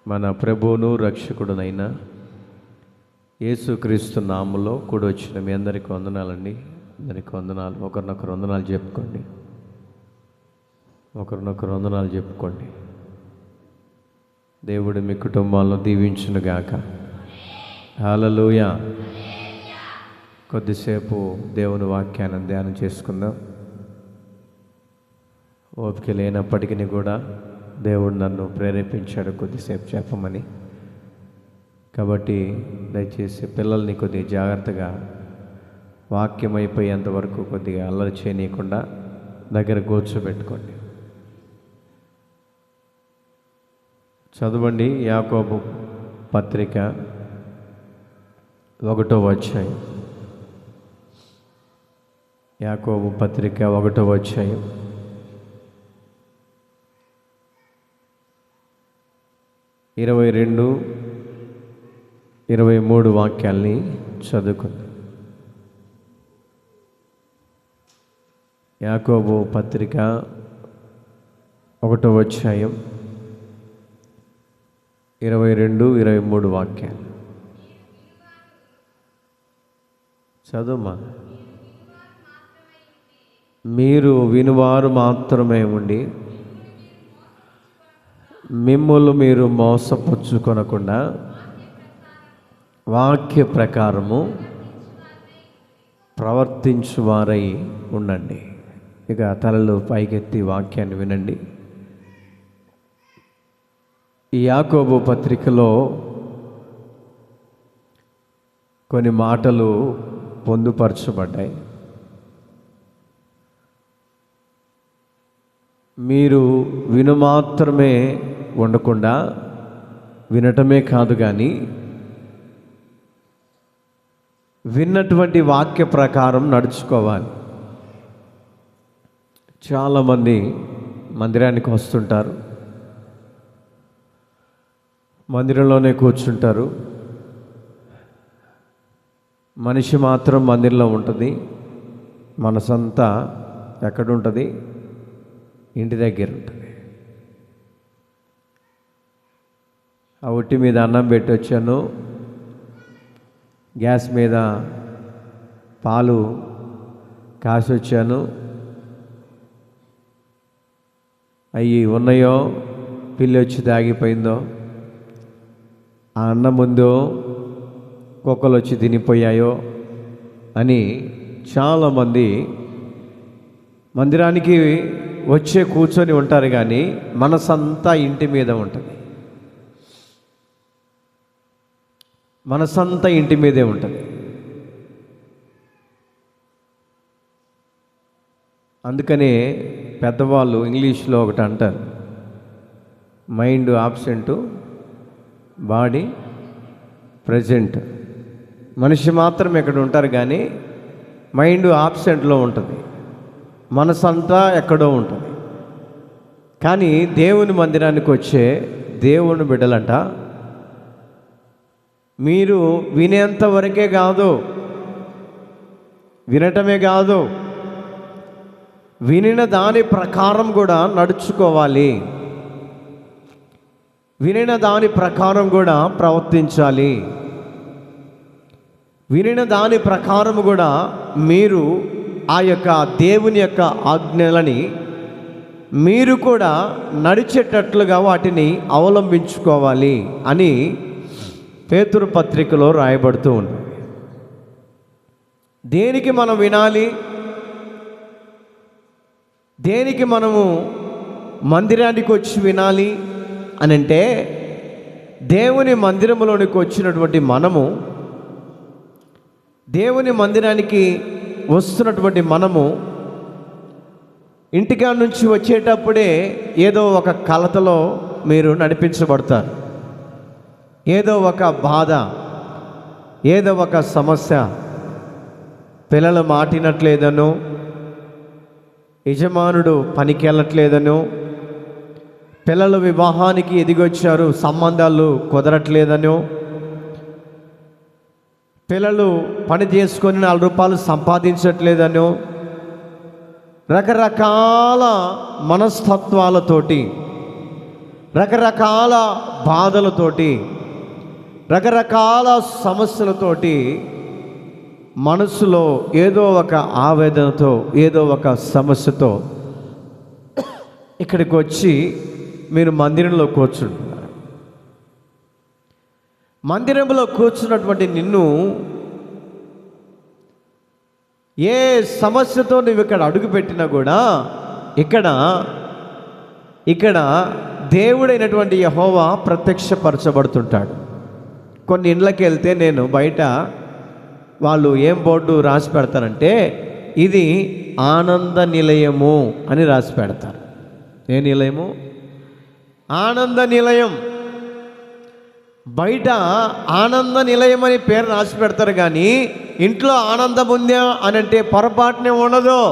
మన ప్రభువును రక్షకుడునైన యేసుక్రీస్తు నామములో కూడి వచ్చిన మీ అందరికీ వందనాలండి. అందరికీ వందనాలు. ఒకరినొకరు వందనాలు చెప్పుకోండి. ఒకరినొకరు వందనాలు చెప్పుకోండి. దేవుడు మీ కుటుంబాలను దీవించునుగాక. హల్లెలూయా. కొద్దిసేపు దేవుని వాక్యాన్ని ధ్యానం చేసుకుందాం. ఓపిక లేనప్పటికీ కూడా దేవుడు నన్ను ప్రేరేపించాడు కొద్దిసేపు చెప్పమని. కాబట్టి దయచేసి పిల్లల్ని కొద్దిగా జాగ్రత్తగా వాక్యం అయిపోయేంత వరకు కొద్దిగా అల్లరి చేయనీయకుండా దగ్గర కూర్చోబెట్టుకోండి. చదవండి యాకోబు పత్రిక 1వ అధ్యాయం. యాకోబు పత్రిక 1వ అధ్యాయం 22, 23 వాక్యాల్ని చదువుకుందాం. యాకోబు పత్రిక 1వ అధ్యాయం 22, 23 వాక్యాలు చదువుమా. మీరు వినువారు మాత్రమే ఉండి మిమ్ములు మీరు మోసపుచ్చుకొనకుండా వాక్య ప్రకారము ప్రవర్తించువారై ఉండండి. ఇక తలలు పైకెత్తి వాక్యాన్ని వినండి. ఈ యాకోబు పత్రికలో కొన్ని మాటలు పొందుపరచబడ్డాయి. మీరు విను మాత్రమే ఉండకుండా వినటమే కాదు, కానీ విన్నటువంటి వాక్య ప్రకారం నడుచుకోవాలి. చాలామంది మందిరానికి వస్తుంటారు, మందిరంలోనే కూర్చుంటారు. మనిషి మాత్రం మందిరంలో ఉంటుంది, మనసంతా ఎక్కడుంటుంది? ఇంటి దగ్గర ఉంటుంది. ఆ ఒట్టి మీద అన్నం పెట్టి వచ్చాను, గ్యాస్ మీద పాలు కాసి వచ్చాను, అవి ఉన్నాయో పిల్లి వచ్చి తాగిపోయిందో, ఆ అన్నం ముందో కుక్కలు వచ్చి తినిపోయాయో అని చాలామంది మందిరానికి వచ్చే కూర్చొని ఉంటారు, కానీ మనసంతా ఇంటి మీద ఉంటుంది. మనసంతా ఇంటి మీదే ఉంటుంది. అందుకనే పెద్దవాళ్ళు ఇంగ్లీష్లో ఒకటి అంటారు, మైండ్ ఆబ్సెంట్, బాడీ ప్రజెంట్. మనిషి మాత్రం ఇక్కడ ఉంటారు, కానీ మైండ్ ఆబ్సెంట్లో ఉంటుంది, మనసంతా ఎక్కడో ఉంటుంది. కానీ దేవుని మందిరానికి వచ్చే దేవుని బిడ్డలంట మీరు వినేంత వరకే కాదు, వినటమే కాదు, వినిన దాని ప్రకారం కూడా నడుచుకోవాలి, వినిన దాని ప్రకారం కూడా ప్రవర్తించాలి, వినిన దాని ప్రకారం కూడా మీరు ఆ యొక్క దేవుని యొక్క ఆజ్ఞలని మీరు కూడా నడిచేటట్లుగా వాటిని అవలంబించుకోవాలి అని పేతురు పత్రికలో రాయబడుతూ ఉంది. దేనికి మనం వినాలి? దేనికి మనము మందిరానికి వచ్చి వినాలి అని అంటే, దేవుని మందిరంలోనికి వచ్చినటువంటి మనము, దేవుని మందిరానికి వస్తున్నటువంటి మనము ఇంటికా నుంచి వచ్చేటప్పుడే ఏదో ఒక కలతలో మీరు నడిపించబడతారు. ఏదో ఒక బాధ, ఏదో ఒక సమస్య, పిల్లలు మాటినట్లేదనో, యజమానుడు పనికి వెళ్ళట్లేదనో, పిల్లలు వివాహానికి ఎదిగొచ్చారు, సంబంధాలు కుదరట్లేదనో, పిల్లలు పని చేసుకొని 4 రూపాయలు సంపాదించట్లేదనో, రకరకాల మనస్తత్వాలతోటి, రకరకాల బాధలతోటి, రకరకాల సమస్యలతోటి మనసులో ఏదో ఒక ఆవేదనతో, ఏదో ఒక సమస్యతో ఇక్కడికి వచ్చి మీరు మందిరంలో కూర్చుంటున్నారు. మందిరంలో కూర్చున్నటువంటి నిన్ను ఏ సమస్యతో నువ్వు ఇక్కడ అడుగుపెట్టినా కూడా ఇక్కడ దేవుడైనటువంటి యెహోవా ప్రత్యక్షపరచబడుతుంటాడు. కొన్ని ఇండ్లకి వెళ్తే నేను బయట వాళ్ళు ఏం బోర్డు రాసి పెడతారంటే, ఇది ఆనంద నిలయము అని రాసి పెడతారు. ఏ నిలయము? ఆనంద నిలయం. బయట ఆనంద నిలయం అని పేరు రాసి పెడతారు, కానీ ఇంట్లో ఆనందం ఉందా అని అంటే పొరపాటునే ఉండదు.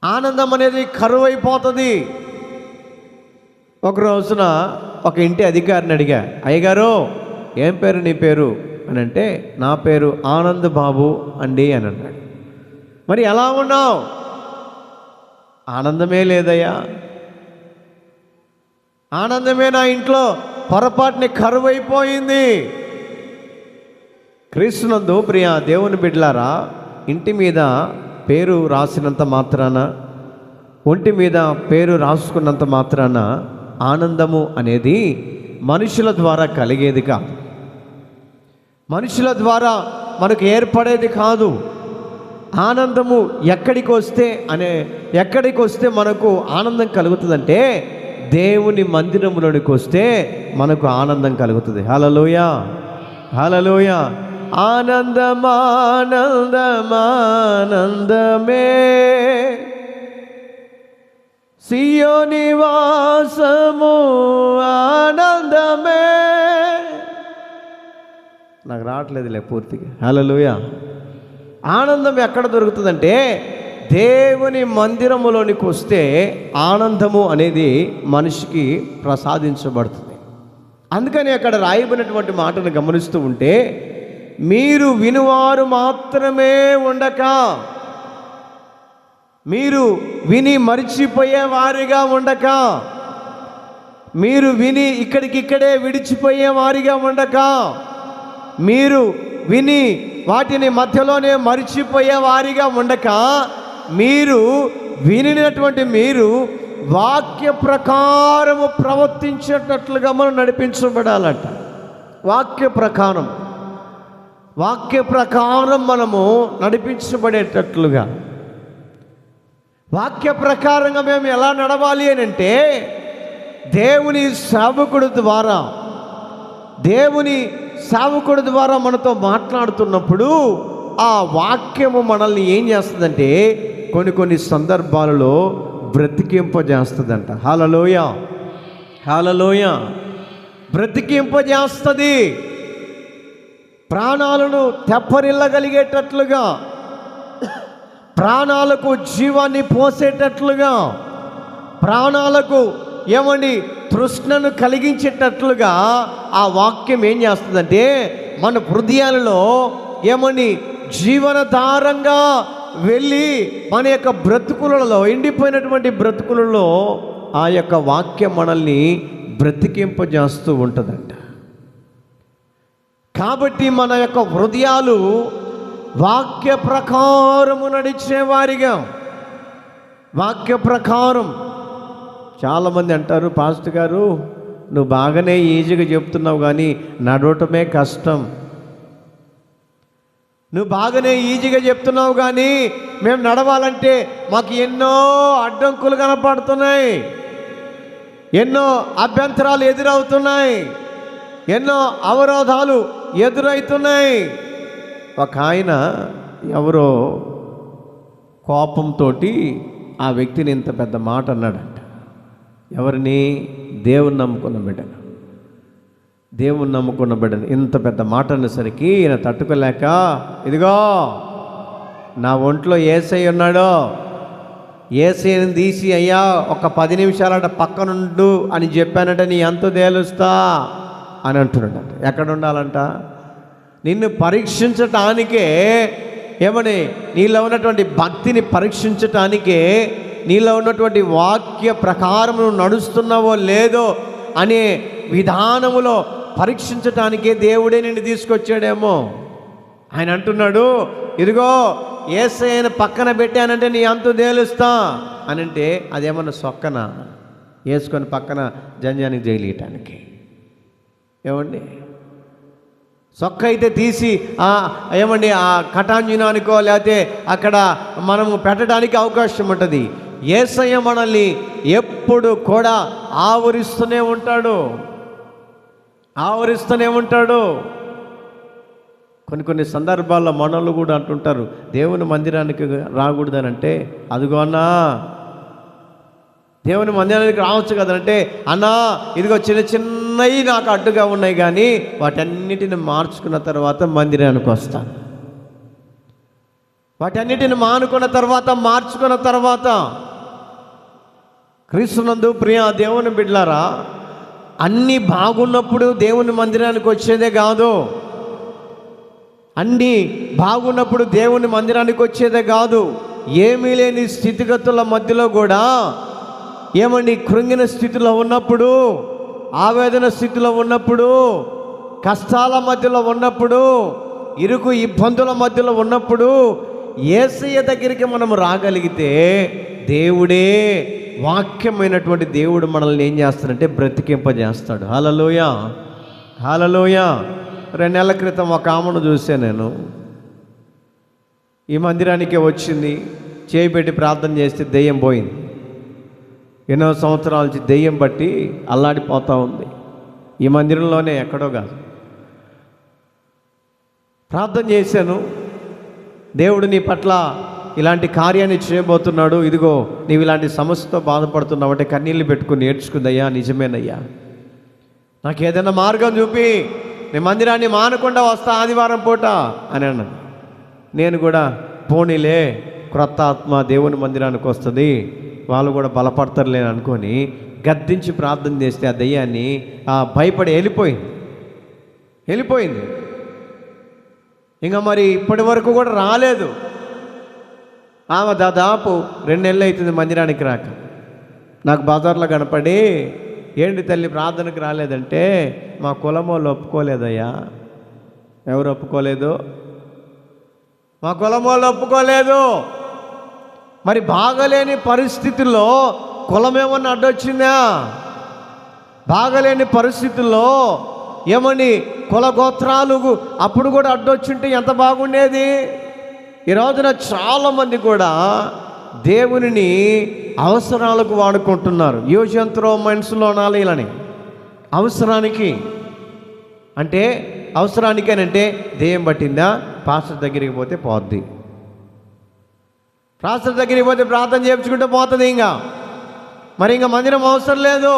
ఆనందం అనేది కరువైపోతుంది. ఒక రోజున ఒక ఇంటి అధికారిని అడిగా, అయ్యగారు ఏం పేరు నీ పేరు అని అంటే, నా పేరు ఆనంద్ బాబు అండి అని అన్నాడు. మరి ఎలా ఉన్నావు? ఆనందమే లేదయ్యా, ఆనందమే నా ఇంట్లో పొరపాటుని కరువైపోయింది. క్రీస్తునందు ప్రియ దేవుని బిడ్డలారా, ఇంటి మీద పేరు రాసినంత మాత్రాన, ఒంటి మీద పేరు రాసుకున్నంత మాత్రాన ఆనందము అనేది మనుషుల ద్వారా కలిగేది కాదు, మనుషుల ద్వారా మనకు ఏర్పడేది కాదు. ఆనందము ఎక్కడికి వస్తే మనకు ఆనందం కలుగుతుందంటే, దేవుని మందిరంలోనికి వస్తే మనకు ఆనందం కలుగుతుంది. హల్లెలూయా, హల్లెలూయా. ఆనందమానందమానందమే సియోని వాసము ఆనందమే. నాకు రావట్లేదులే పూర్తిగా. హల్లెలూయా. ఆనందం ఎక్కడ దొరుకుతుందంటే, దేవుని మందిరములోనికి వస్తే ఆనందము అనేది మనిషికి ప్రసాదించబడుతుంది. అందుకని అక్కడ రాయబడినటువంటి మాటను గమనిస్తూ ఉంటే, మీరు వినువారు మాత్రమే ఉండక, మీరు విని మరిచిపోయే వారిగా ఉండక, మీరు విని ఇక్కడికిక్కడే విడిచిపోయే వారిగా ఉండక, మీరు విని వాటిని మధ్యలోనే మరిచిపోయే వారిగా ఉండక, మీరు వినినటువంటి మీరు వాక్య ప్రకారము ప్రవర్తించేటట్లుగా మనం నడిపించబడాలట. వాక్య ప్రకారం మనము నడిపించబడేటట్లుగా. వాక్య ప్రకారంగా మేము ఎలా నడవాలి అని అంటే, దేవుని సేవకుడు ద్వారా మనతో మాట్లాడుతున్నప్పుడు ఆ వాక్యము మనల్ని ఏం చేస్తుందంటే, కొన్ని సందర్భాలలో బ్రతికింపజేస్తుందంట. హల్లెలూయా, హల్లెలూయా. బ్రతికింపజేస్తుంది. ప్రాణాలను తెప్పరిల్లగలిగేటట్లుగా, ప్రాణాలకు జీవాన్ని పోసేటట్లుగా, ప్రాణాలకు తృష్ణను కలిగించేటట్లుగా ఆ వాక్యం ఏం చేస్తుందంటే, మన హృదయాలలో జీవనధారంగా వెళ్ళి మన యొక్క బ్రతుకులలో, ఎండిపోయినటువంటి బ్రతుకులలో ఆ యొక్క వాక్యం మనల్ని బ్రతికింపజేస్తూ ఉంటుందంట. కాబట్టి మన యొక్క హృదయాలు వాక్య ప్రకారము నడిచేవారిగా, వాక్య ప్రకారం. చాలామంది అంటారు, పాస్టర్ గారు నువ్వు బాగానే ఈజీగా చెప్తున్నావు కానీ నడవటమే కష్టం. నువ్వు బాగానే ఈజీగా చెప్తున్నావు కానీ మేము నడవాలంటే మాకు ఎన్నో అడ్డంకులు కనపడుతున్నాయి, ఎన్నో అభ్యంతరాలు ఎదురవుతున్నాయి, ఎన్నో అవరోధాలు ఎదురవుతున్నాయి. ఒక ఆయన ఎవరో కోపంతో ఆ వ్యక్తిని ఇంత పెద్ద మాట అన్నాడంట. ఎవరిని? దేవుని నమ్ముకున్న బిడ్డను ఇంత పెద్ద మాట అనేసరికి ఈయన తట్టుకోలేక, ఇదిగో నా ఒంట్లో యేసయ్య ఉన్నాడో, యేసేని తీసి అయ్యా ఒక 10 నిమిషాలట పక్కనుండు అని చెప్పానంటే నీ ఎంత తేలుస్తా అని అంటున్నాడు. ఎక్కడ ఉండాలంట? నిన్ను పరీక్షించటానికే, ఏమని నీలో ఉన్నటువంటి భక్తిని పరీక్షించటానికే, నీలో ఉన్నటువంటి వాక్య ప్రకారం నువ్వు నడుస్తున్నావో లేదో అనే విధానములో పరీక్షించటానికే దేవుడే నిన్ను తీసుకొచ్చాడేమో. ఆయన అంటున్నాడు, ఇదిగో యేసయ్యను పక్కన పెట్టానంటే నీ అంతు తేలుస్తా అని. అంటే అదేమన్నా సొక్కన వేసుకొని పక్కన జంజానికి జైలియటానికి? ఏమండి, సొక్క అయితే తీసి ఏమండి ఆ కటాంజనానికో లేకపోతే అక్కడ మనము పెట్టడానికి అవకాశం ఉంటుంది. యేసయ్య మనల్ని ఎప్పుడు కూడా ఆవరిస్తూనే ఉంటాడు. కొన్ని సందర్భాల్లో మనోళ్ళు కూడా అంటుంటారు, దేవుని మందిరానికి రాకూడదనంటే, అదిగో అన్నా దేవుని మందిరానికి రావచ్చు కదంటే, అన్నా ఇదిగో చిన్నవి నాకు అడ్డుగా ఉన్నాయి కానీ వాటన్నిటిని మార్చుకున్న తర్వాత మందిరానికి వస్తాను. వాటన్నిటిని మార్చుకున్న తర్వాత క్రీస్తునందు ప్రియ దేవుని బిడ్డలారా, అన్నీ బాగున్నప్పుడు దేవుని మందిరానికి వచ్చేదే కాదు. అన్నీ బాగున్నప్పుడు దేవుని మందిరానికి వచ్చేదే కాదు. ఏమీ లేని స్థితిగతుల మధ్యలో కూడా, ఏమండి కృంగిన స్థితిలో ఉన్నప్పుడు, ఆవేదన స్థితిలో ఉన్నప్పుడు, కష్టాల మధ్యలో ఉన్నప్పుడు, ఇరుకు ఇబ్బందుల మధ్యలో ఉన్నప్పుడు యేసయ్య దగ్గరికి మనం రాగలిగితే దేవుడే, వాక్యమైనటువంటి దేవుడు మనల్ని ఏం చేస్తాడంటే బ్రతికింపజేస్తాడు. హల్లెలూయా, హల్లెలూయా. 2 నెలల క్రితం ఒక ఆమెను చూశాను నేను. ఈ మందిరానికే వచ్చింది, చేయి పెట్టి ప్రార్థన చేస్తే దెయ్యం పోయింది. ఎన్నో సంవత్సరాల నుంచి దెయ్యం బట్టి అల్లాడిపోతూ ఉంది. ఈ మందిరంలోనే, ఎక్కడో కాదు. ప్రార్థన చేశాను, దేవుడు నీ పట్ల ఇలాంటి కార్యాన్ని చేయబోతున్నాడు, ఇదిగో నీవు ఇలాంటి సమస్యతో బాధపడుతున్నావు అంటే కన్నీళ్ళు పెట్టుకుని నేర్చుకుందయ్యా, నిజమేనయ్యా, నాకు ఏదైనా మార్గం చూపి నేను మందిరాన్ని మానకుండా వస్తా ఆదివారం పూట అని అన్నాను. నేను కూడా పోనీలే, క్రొత్త ఆత్మ దేవుని మందిరానికి వస్తుంది, వాళ్ళు కూడా బలపడతారులే అనుకొని గద్దించి ప్రార్థన చేస్తే ఆ దయ్యాన్ని భయపడి వెళ్ళిపోయింది. ఇంకా మరి ఇప్పటి వరకు కూడా రాలేదు. ఆమె దాదాపు 2 నెలలు అవుతుంది మందిరానికి రాక. నాకు బజార్లో కనపడి, ఏంటి తల్లి ప్రార్థనకు రాలేదంటే, మా కులం వాళ్ళు ఒప్పుకోలేదయ్యా. ఎవరు ఒప్పుకోలేదు? మా కులం వాళ్ళు ఒప్పుకోలేదు. మరి బాగలేని పరిస్థితుల్లో కులం ఏమన్నా అడ్డొచ్చిందా? బాగలేని పరిస్థితుల్లో ఏమని కుల గోత్రాలు అప్పుడు కూడా అడ్డొచ్చుంటే ఎంత బాగుండేది. ఈ రోజున చాలామంది కూడా దేవునిని అవసరాలకు వాడుకుంటున్నారు. యూజంత్రో మనసులో నాలీలని అవసరానికి అంటే అవసరానికేనంటే దెయ్యం పట్టిందా, పాస్టర్ దగ్గరికి పోతే పోద్ది, పాస్టర్ దగ్గరికి పోతే ప్రార్థన చేయించుకుంటే పోతుంది. మరి ఇంకా మందిరం అవసరం లేదు.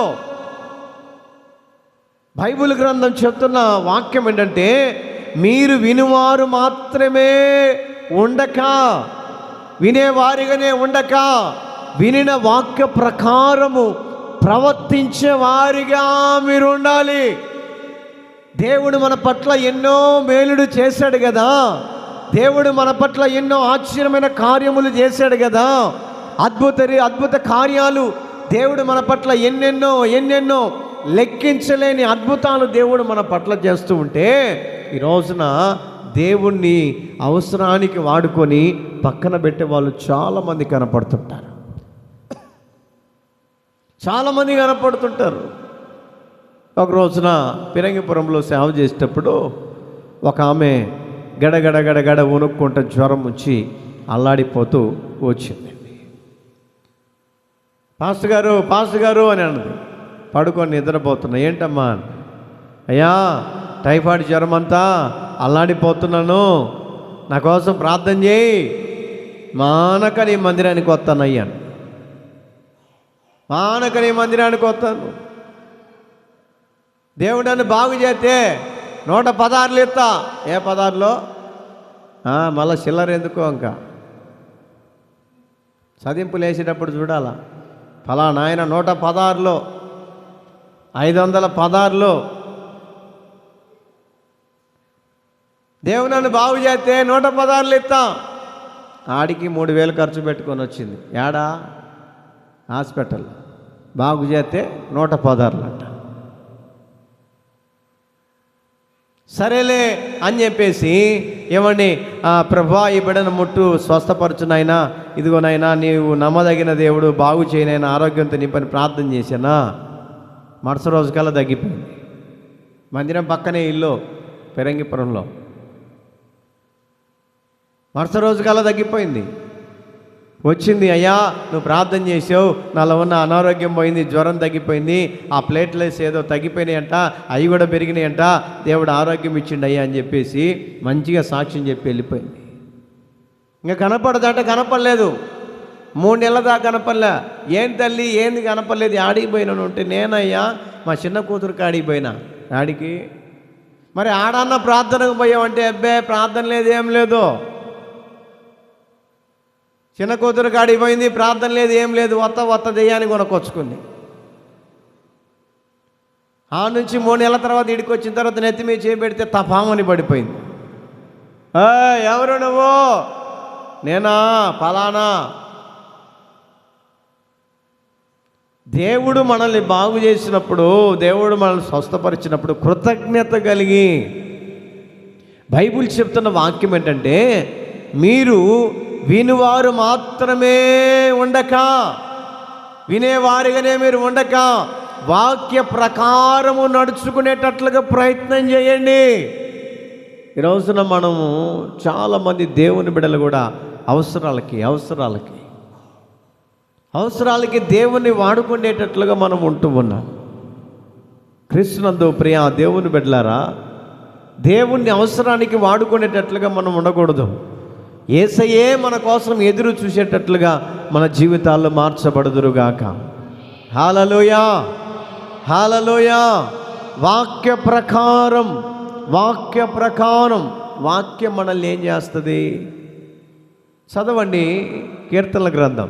బైబిల్ గ్రంథం చెప్తున్న వాక్యం ఏంటంటే, మీరు వినువారు మాత్రమే ఉండక, వినేవారిగానే ఉండక, వినిన వాక్య ప్రకారము ప్రవర్తించే వారిగా మీరు ఉండాలి. దేవుడు మన పట్ల ఎన్నో మేలుడు చేశాడు కదా, దేవుడు మన పట్ల ఎన్నో ఆశ్చర్యమైన కార్యములు చేశాడు కదా, అద్భుత కార్యాలు దేవుడు మన పట్ల ఎన్నెన్నో లెక్కించలేని అద్భుతాలు దేవుడు మన పట్ల చేస్తూ ఉంటే, ఈ రోజున దేవుణ్ణి అవసరానికి వాడుకొని పక్కన పెట్టే వాళ్ళు చాలామంది కనపడుతుంటారు. ఒక రోజున పిరంగిపురంలో సేవ చేసేటప్పుడు ఒక ఆమె గడగడ వణుక్కుంటూ జ్వరం వచ్చి అల్లాడిపోతూ వచ్చింది. పాస్టర్ గారు అని అన్నది. పడుకొని నిద్రపోతున్నా. ఏంటమ్మా? అయ్యా టైఫాయిడ్ జ్వరం అంతా అల్లాడిపోతున్నాను, నా కోసం ప్రార్థన చేయి, మానక నీ మందిరానికి వస్తాను అయ్యా, మానక నీ మందిరానికి వస్తాను. దేవుడు నన్ను బాగు చేస్తే 116 ఇస్తా. ఏ 16లో? మళ్ళీ చిల్లర ఎందుకో, ఇంకా చదింపులు వేసేటప్పుడు చూడాలా, ఫలానా ఆయన 116లో 516లో దేవుడు నన్ను బాగు చేస్తే 116 ఇస్తా. ఆడికి 3000 ఖర్చు పెట్టుకొని వచ్చింది. ఏడా? హాస్పిటల్. బాగు చేస్తే 116 అంట. సరేలే అని చెప్పేసి ఏమండి, ప్రభా ఈ బిడ్డను ముట్టు, స్వస్థపరచునైనా, ఇదిగోనైనా నీవు నమ్మదగిన దేవుడు, బాగు చేయనైనా, ఆరోగ్యంతో నింపని ప్రార్థన చేశానా. మరుసటి రోజు కల్లా తగ్గిపోయింది. మందిరం పక్కనే ఇల్లు, పెరంగిపురంలో. మరుసటి రోజు కల్లా తగ్గిపోయింది. వచ్చింది, అయ్యా నువ్వు ప్రార్థన చేసావు, నాలో ఉన్న అనారోగ్యం పోయింది, జ్వరం తగ్గిపోయింది, ఆ ప్లేట్లెస్ ఏదో తగ్గిపోయినాయంట, అవి కూడా పెరిగినాయంట, దేవుడు ఆరోగ్యం ఇచ్చిండు అయ్యా అని చెప్పేసి మంచిగా సాక్ష్యం చెప్పి వెళ్ళిపోయింది. ఇంకా కనపడదంటే కనపడలేదు. 3 నెలల దాకా కనపడలే. ఏం తల్లి ఏంది కనపడలేదు, ఆడికి పోయినాను అంటే, నేనయ్యా మా చిన్న కూతురు కాడికి పోయినా. ఆడికి మరి ఆడన్న ప్రార్థనకు పోయావంటే, అబ్బే ప్రార్థన లేదు, ఏం లేదు. చిన్న కూతురు కాడికి పోయింది, ప్రార్థన లేదు, ఏం లేదు, వత్త దెయ్యాన్ని కొనుక్కొచ్చుకుంది. ఆ నుంచి 3 నెలల తర్వాత ఇడికి వచ్చిన తర్వాత నెత్తి మీద చేపెడితే తపామని పడిపోయింది. ఎవరు నువ్వు? నేనా ఫలానా. దేవుడు మనల్ని బాగు చేసినప్పుడు, దేవుడు మనల్ని స్వస్థపరిచినప్పుడు కృతజ్ఞత కలిగి, బైబిల్ చెప్తున్న వాక్యం ఏంటంటే, మీరు వినువారు మాత్రమే ఉండక, వినేవారిగానే మీరు ఉండక, వాక్య ప్రకారము నడుచుకునేటట్లుగా ప్రయత్నం చేయండి. ఈ రోజున మనము చాలామంది దేవుని బిడ్డలు కూడా అవసరాలకి దేవుణ్ణి వాడుకునేటట్లుగా మనం ఉంటూ ఉన్నాం. క్రీస్తునందు ప్రియ దేవుని బిడ్డలారా, దేవుణ్ణి అవసరానికి వాడుకునేటట్లుగా మనం ఉండకూడదు. యేసయ్యే మన కోసం ఎదురు చూసేటట్లుగా మన జీవితాల్లో మార్చబడుదురుగాక. హల్లెలూయా, హల్లెలూయా. వాక్య ప్రకారం వాక్యం మనల్ని ఏం చేస్తుంది? చదవండి కీర్తనల గ్రంథం.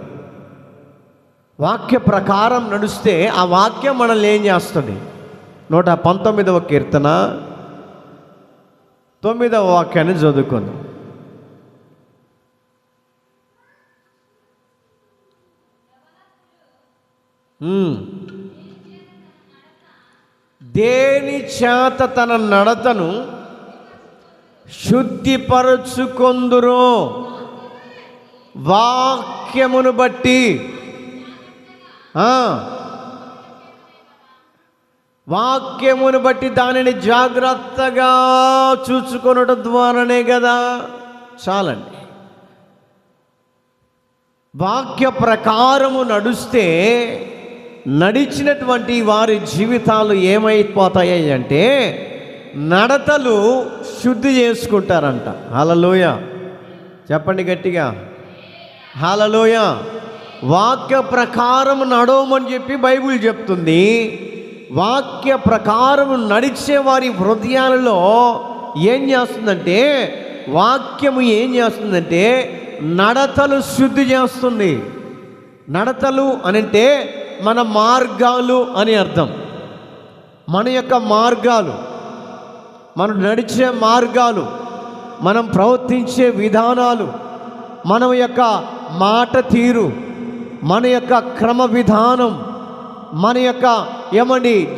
వాక్య ప్రకారం నడుస్తే ఆ వాక్యం మనల్ని ఏం చేస్తుంది? 119వ కీర్తన 9వ వాక్యాన్ని చదువుకుందాం. దేని చేత తన నడతను శుద్ధిపరచుకొందురు? వాక్యమును బట్టి. వాక్యమును బట్టి దానిని జాగ్రత్తగా చూసుకొనడం ద్వారానే కదా. చాలండి. వాక్య ప్రకారము నడుస్తే నడిచినటువంటి వారి జీవితాలు ఏమైపోతాయి అంటే, నడతలు శుద్ధి చేసుకుంటారంట. హల్లెలూయా, చెప్పండి గట్టిగా, హల్లెలూయా. వాక్య ప్రకారం నడవమని చెప్పి బైబిల్ చెప్తుంది. వాక్య ప్రకారం నడిచే వారి హృదయాలలో ఏం చేస్తుందంటే, వాక్యము ఏం చేస్తుందంటే నడతలు శుద్ధి చేస్తుంది. నడతలు అనంటే మన మార్గాలు అని అర్థం. మన యొక్క మార్గాలు, మనం నడిచే మార్గాలు, మనం ప్రవర్తించే విధానాలు, మన యొక్క మాట తీరు, మన యొక్క క్రమ విధానం, మన యొక్క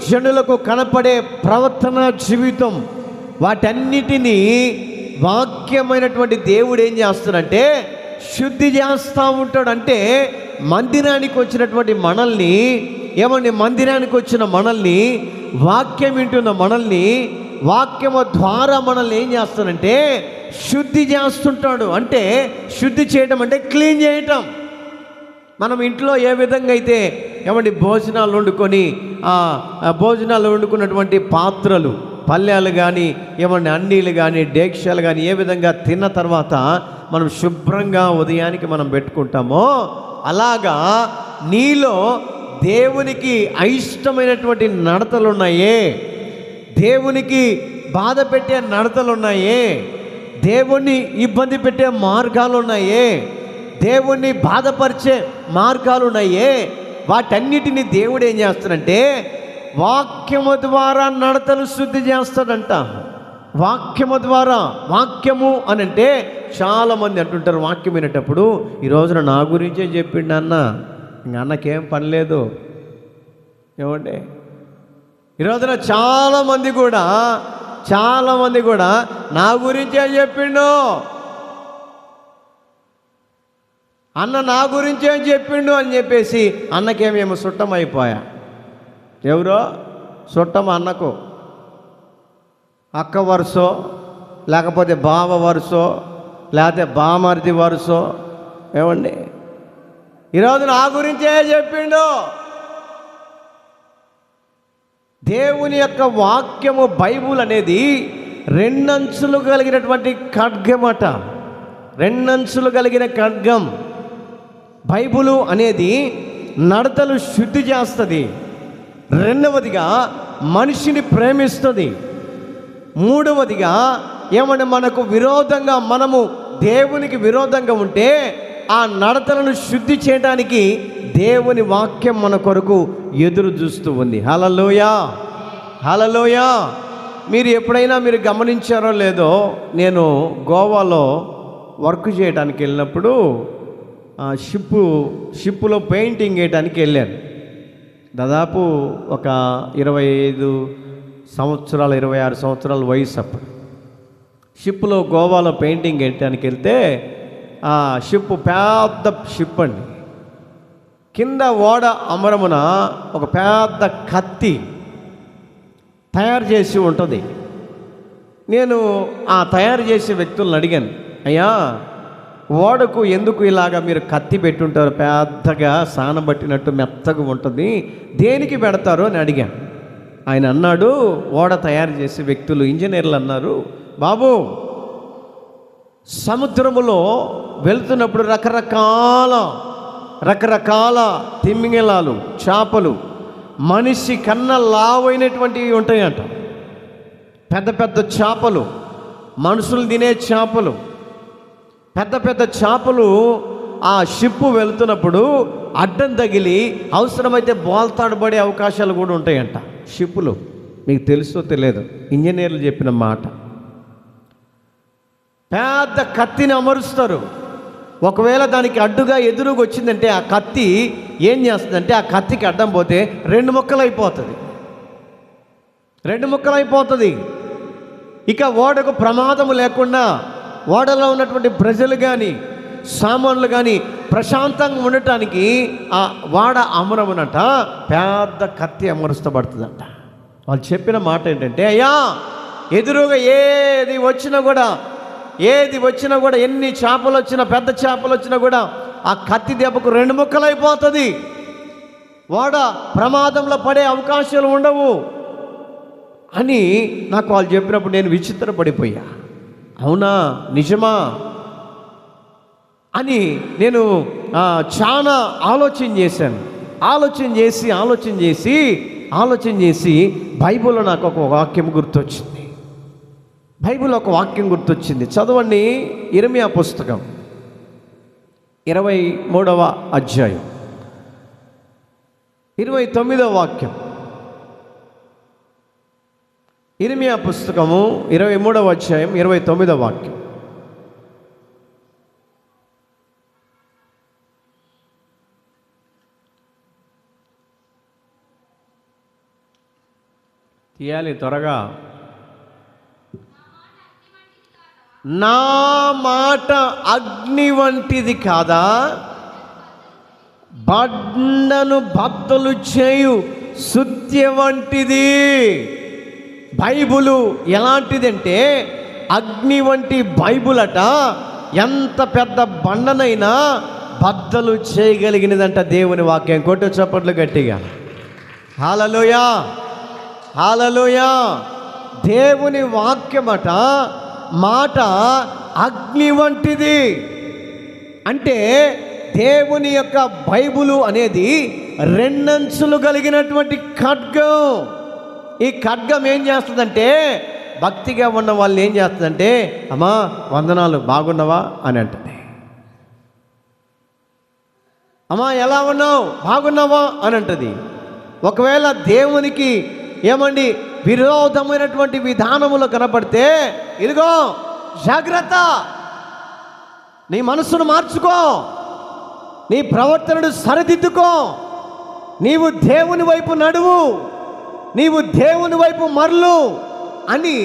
జనులకు కనపడే ప్రవర్తన జీవితం, వాటన్నిటినీ వాక్యమైనటువంటి దేవుడు ఏం చేస్తాడంటే శుద్ధి చేస్తూ ఉంటాడు. అంటే మందిరానికి వచ్చినటువంటి మనల్ని, మందిరానికి వచ్చిన మనల్ని, వాక్యం వింటున్న మనల్ని, వాక్యము ద్వారా మనల్ని ఏం చేస్తాడంటే శుద్ధి చేస్తుంటాడు. అంటే శుద్ధి చేయటం అంటే క్లీన్ చేయటం. మనం ఇంట్లో ఏ విధంగా అయితే భోజనాలు వండుకున్నటువంటి పాత్రలు, పళ్ళాలు కానీ అన్నీలు కానీ డేక్షాలు కానీ ఏ విధంగా తిన్న తర్వాత మనం శుభ్రంగా ఉదయానికి మనం పెట్టుకుంటామో, అలాగా నీలో దేవునికి అయిష్టమైనటువంటి నడతలు ఉన్నాయే, దేవునికి బాధ పెట్టే నడతలు ఉన్నాయే, దేవుణ్ణి ఇబ్బంది పెట్టే మార్గాలు ఉన్నాయే, దేవుణ్ణి బాధపరిచే మార్గాలు ఉన్నాయే, వాటన్నిటిని దేవుడు ఏం చేస్తాడంటే వాక్యము ద్వారా నడతలు శుద్ధి చేస్తాడంట. వాక్యము ద్వారా. వాక్యము అని అంటే చాలామంది అంటుంటారు వాక్యం వినేటప్పుడు, ఈ రోజున నా గురించే చెప్పిండు అన్న, ఇంక అన్నకేం పని లేదు. ఏమండి, ఈ రోజున చాలామంది కూడా నా గురించే చెప్పిండు అన్న, నా గురించే చెప్పిండు అని చెప్పేసి అన్నకేమేమో చుట్టం అయిపోయా. ఎవరో చుట్టం అన్నకు, అక్క వరుసో, లేకపోతే బావ వరుసో, లేకపోతే బామర్ది వరుసో. ఏమండి, ఈరోజు నా గురించే చెప్పిండు. దేవుని యొక్క వాక్యము బైబుల్ అనేది రెండంచులు కలిగినటువంటి ఖడ్గమట. రెండంచులు కలిగిన ఖడ్గం. బైబులు అనేది నడతలు శుద్ధి చేస్తుంది. రెండవదిగా మనిషిని ప్రేమిస్తుంది. మూడవదిగా ఏమంటే మనకు విరోధంగా, మనము దేవునికి విరోధంగా ఉంటే ఆ నడతలను శుద్ధి చేయడానికి దేవుని వాక్యం మన కొరకు ఎదురు చూస్తూ ఉంది. హల్లెలూయా, హల్లెలూయా. మీరు ఎప్పుడైనా గమనించారో లేదో, నేను గోవాలో వర్క్ చేయడానికి వెళ్ళినప్పుడు షిప్పులో పెయింటింగ్ వేయడానికి వెళ్ళాను. దాదాపు ఒక 25 సంవత్సరాలు 26 సంవత్సరాల వయసు అప్పుడు. షిప్లో గోవాలో పెయింటింగ్ వేయడానికి వెళ్తే ఆ షిప్ పెద్ద షిప్ అండి. కింద ఓడ అమరమున ఒక పెద్ద కత్తి తయారు చేసి ఉంటుంది. నేను ఆ తయారు చేసే వ్యక్తులను అడిగాను, అయ్యా ఓడకు ఎందుకు ఇలాగా మీరు కత్తి పెట్టుంటారు, పెద్దగా సానబట్టినట్టు మెత్తగా ఉంటుంది, దేనికి పెడతారు అని అడిగాను. ఆయన అన్నాడు, ఓడ తయారు చేసే వ్యక్తులు ఇంజనీర్లు అన్నారు, బాబు సముద్రములో వెళ్తున్నప్పుడు రకరకాల తిమింగలాలు, చేపలు మనిషి కన్నా లావైనటువంటివి ఉంటాయంట. పెద్ద పెద్ద చేపలు, మనుషులు తినే చేపలు, పెద్ద పెద్ద చేపలు ఆ షిప్పు వెళ్తున్నప్పుడు అడ్డం తగిలి అవసరమైతే బోల్తాడబడే అవకాశాలు కూడా ఉంటాయంట షిప్పులు. మీకు తెలుసో తెలియదు, ఇంజనీర్లు చెప్పిన మాట. పెద్ద కత్తిని అమరుస్తారు. ఒకవేళ దానికి అడ్డుగా ఎదురుగా వచ్చిందంటే ఆ కత్తి ఏం చేస్తుందంటే, ఆ కత్తికి అడ్డం పోతే 2 ముక్కలు అయిపోతుంది. ఇక ఓడకు ప్రమాదం లేకుండా, ఓడలో ఉన్నటువంటి ప్రజలు కానీ సామాన్లు కానీ ప్రశాంతంగా ఉండటానికి ఆ ఓడ అమరమునట పెద్ద కత్తి అమరుస్తబడుతుందంట. వాళ్ళు చెప్పిన మాట ఏంటంటే, అయ్యా ఎదురుగా ఏది వచ్చినా కూడా ఎన్ని చేపలు వచ్చినా, పెద్ద చేపలు వచ్చినా కూడా ఆ కత్తి దెబ్బకు 2 ముక్కలు అయిపోతుంది. ఓడ ప్రమాదంలో పడే అవకాశాలు ఉండవు అని నాకు వాళ్ళు చెప్పినప్పుడు నేను విచిత్రపడిపోయా. అవునా, నిజమా అని నేను చాలా ఆలోచన చేశాను. ఆలోచన చేసి బైబిల్లో నాకు ఒక వాక్యం గుర్తొచ్చింది. చదవండి, ఇర్మియా పుస్తకం 23వ అధ్యాయం 29వ వాక్యం. ఇర్మియా పుస్తకము 23వ అధ్యాయం 29వ వాక్యం. తీయాలి త్వరగా. నా మాట అగ్ని వంటిది కాదా, బండను బద్దలు చేయు సుత్య వంటిది. బైబులు ఎలాంటిదంటే అగ్ని వంటి బైబుల్ అట. ఎంత పెద్ద బండనైనా బద్దలు చేయగలిగినదంట దేవుని వాక్యం. కొట్టు చప్పట్లు గట్టిగా. హల్లెలూయా, హల్లెలూయా. దేవుని వాక్యమట, మాట అగ్ని వంటిది. అంటే దేవుని యొక్క బైబులు అనేది 2 అంచులు కలిగినటువంటి ఖడ్గం. ఈ ఖడ్గం ఏం చేస్తుందంటే, భక్తిగా ఉన్న వాళ్ళు ఏం చేస్తుందంటే, అమ్మా వందనాలు, బాగున్నావా అని అంటుంది. అమ్మా ఎలా ఉన్నావు, బాగున్నావా అని అంటది. ఒకవేళ దేవునికి ఏమండి విరోధమైనటువంటి విధానములు కనపడితే, ఇదిగో జాగ్రత్త, నీ మనసును మార్చుకో, నీ ప్రవర్తనను సరిదిద్దుకో, నీవు దేవుని వైపు నడువు, నీవు దేవుని వైపు మరలు అని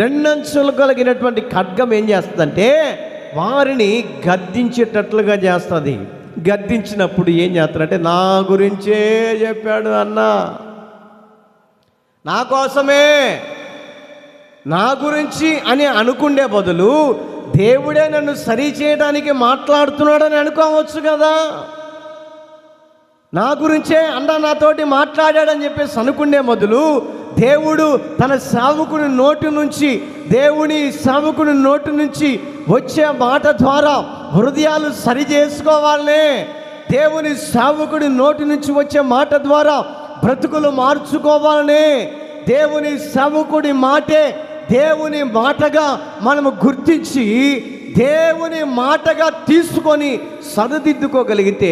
రెండంచులు కలిగినటువంటి ఖడ్గం ఏం చేస్తుందంటే వారిని గద్దించేటట్లుగా చేస్తుంది. గద్దించినప్పుడు ఏం చేస్తారంటే, నా గురించే చెప్పాడు అన్న, నా కోసమే, నా గురించి అని అనుకుండే బదులు దేవుడే నన్ను సరి చేయడానికి మాట్లాడుతున్నాడని అనుకోవచ్చు కదా. నా గురించే అన్న నాతోటి మాట్లాడాడని చెప్పేసి అనుకునే బదులు దేవుడు తన సేవకుని నోటి నుంచి, దేవుని సేవకుని నోటి నుంచి వచ్చే మాట ద్వారా హృదయాలు సరి చేసుకోవాలనే, దేవుని సేవకుడి నోటి నుంచి వచ్చే మాట ద్వారా బ్రతుకులు మార్చుకోవాలనే, దేవుని సేవకుడి మాటే దేవుని మాటగా మనము గుర్తించి దేవుని మాటగా తీసుకొని సరిదిద్దుకోగలిగితే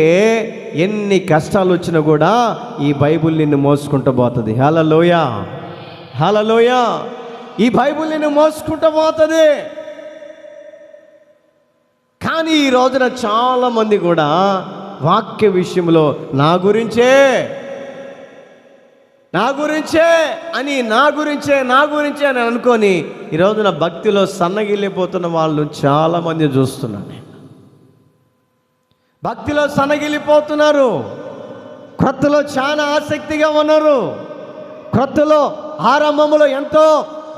ఎన్ని కష్టాలు వచ్చినా కూడా ఈ బైబిల్ నిన్ను మోసుకుంటూ పోతుంది. హల్లెలూయా, హల్లెలూయా. ఈ బైబిల్ నిన్ను మోసుకుంటూ పోతుంది. కానీ ఈ రోజున చాలామంది కూడా వాక్య విషయంలో నా గురించే అని అనుకొని ఈ రోజున భక్తిలో సన్నగిల్లిపోతున్న వాళ్ళు చాలామంది చూస్తున్నాను నేను. భక్తిలో సన్నగిల్లిపోతున్నారు, క్రొత్తలో చాలా ఆసక్తిగా ఉన్నారు, క్రొత్తలో ఆరంభంలో ఎంతో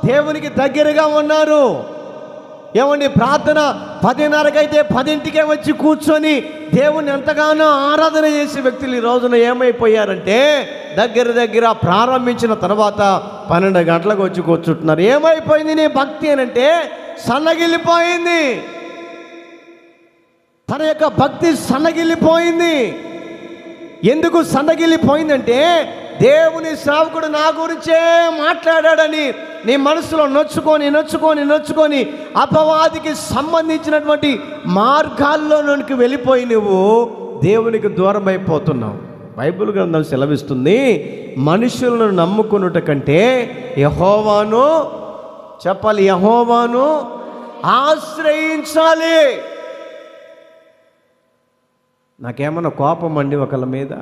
దేవునికి దగ్గరగా ఉన్నారు. ఏమండి, ప్రార్థన 10:30కైతే 10ంటికే వచ్చి కూర్చొని దేవుణ్ణి ఎంతగానో ఆరాధన చేసే వ్యక్తులు ఈ రోజున ఏమైపోయారంటే దగ్గర ప్రారంభించిన తర్వాత 12 గంటలకు వచ్చి కూర్చుంటున్నారు. ఏమైపోయింది నీ భక్తి అని అంటే సన్నగిల్లిపోయింది. తన యొక్క భక్తి సన్నగిల్లిపోయింది. ఎందుకు సన్నగిల్లిపోయిందంటే దేవుని సేవకుడు నా గురించే మాట్లాడాడని నీ మనసులో నొచ్చుకొని అపవాదికి సంబంధించినటువంటి మార్గాల్లోనికి వెళ్ళిపోయి నువ్వు దేవునికి దూరం అయిపోతున్నావు. బైబిల్ గ్రంథం సెలవిస్తుంది, మనుషులను నమ్ముకున్నట కంటే యెహోవాను చెప్పాలి, యెహోవాను ఆశ్రయించాలి. నాకేమన్నా కోపం అండి ఒకళ్ళ మీద,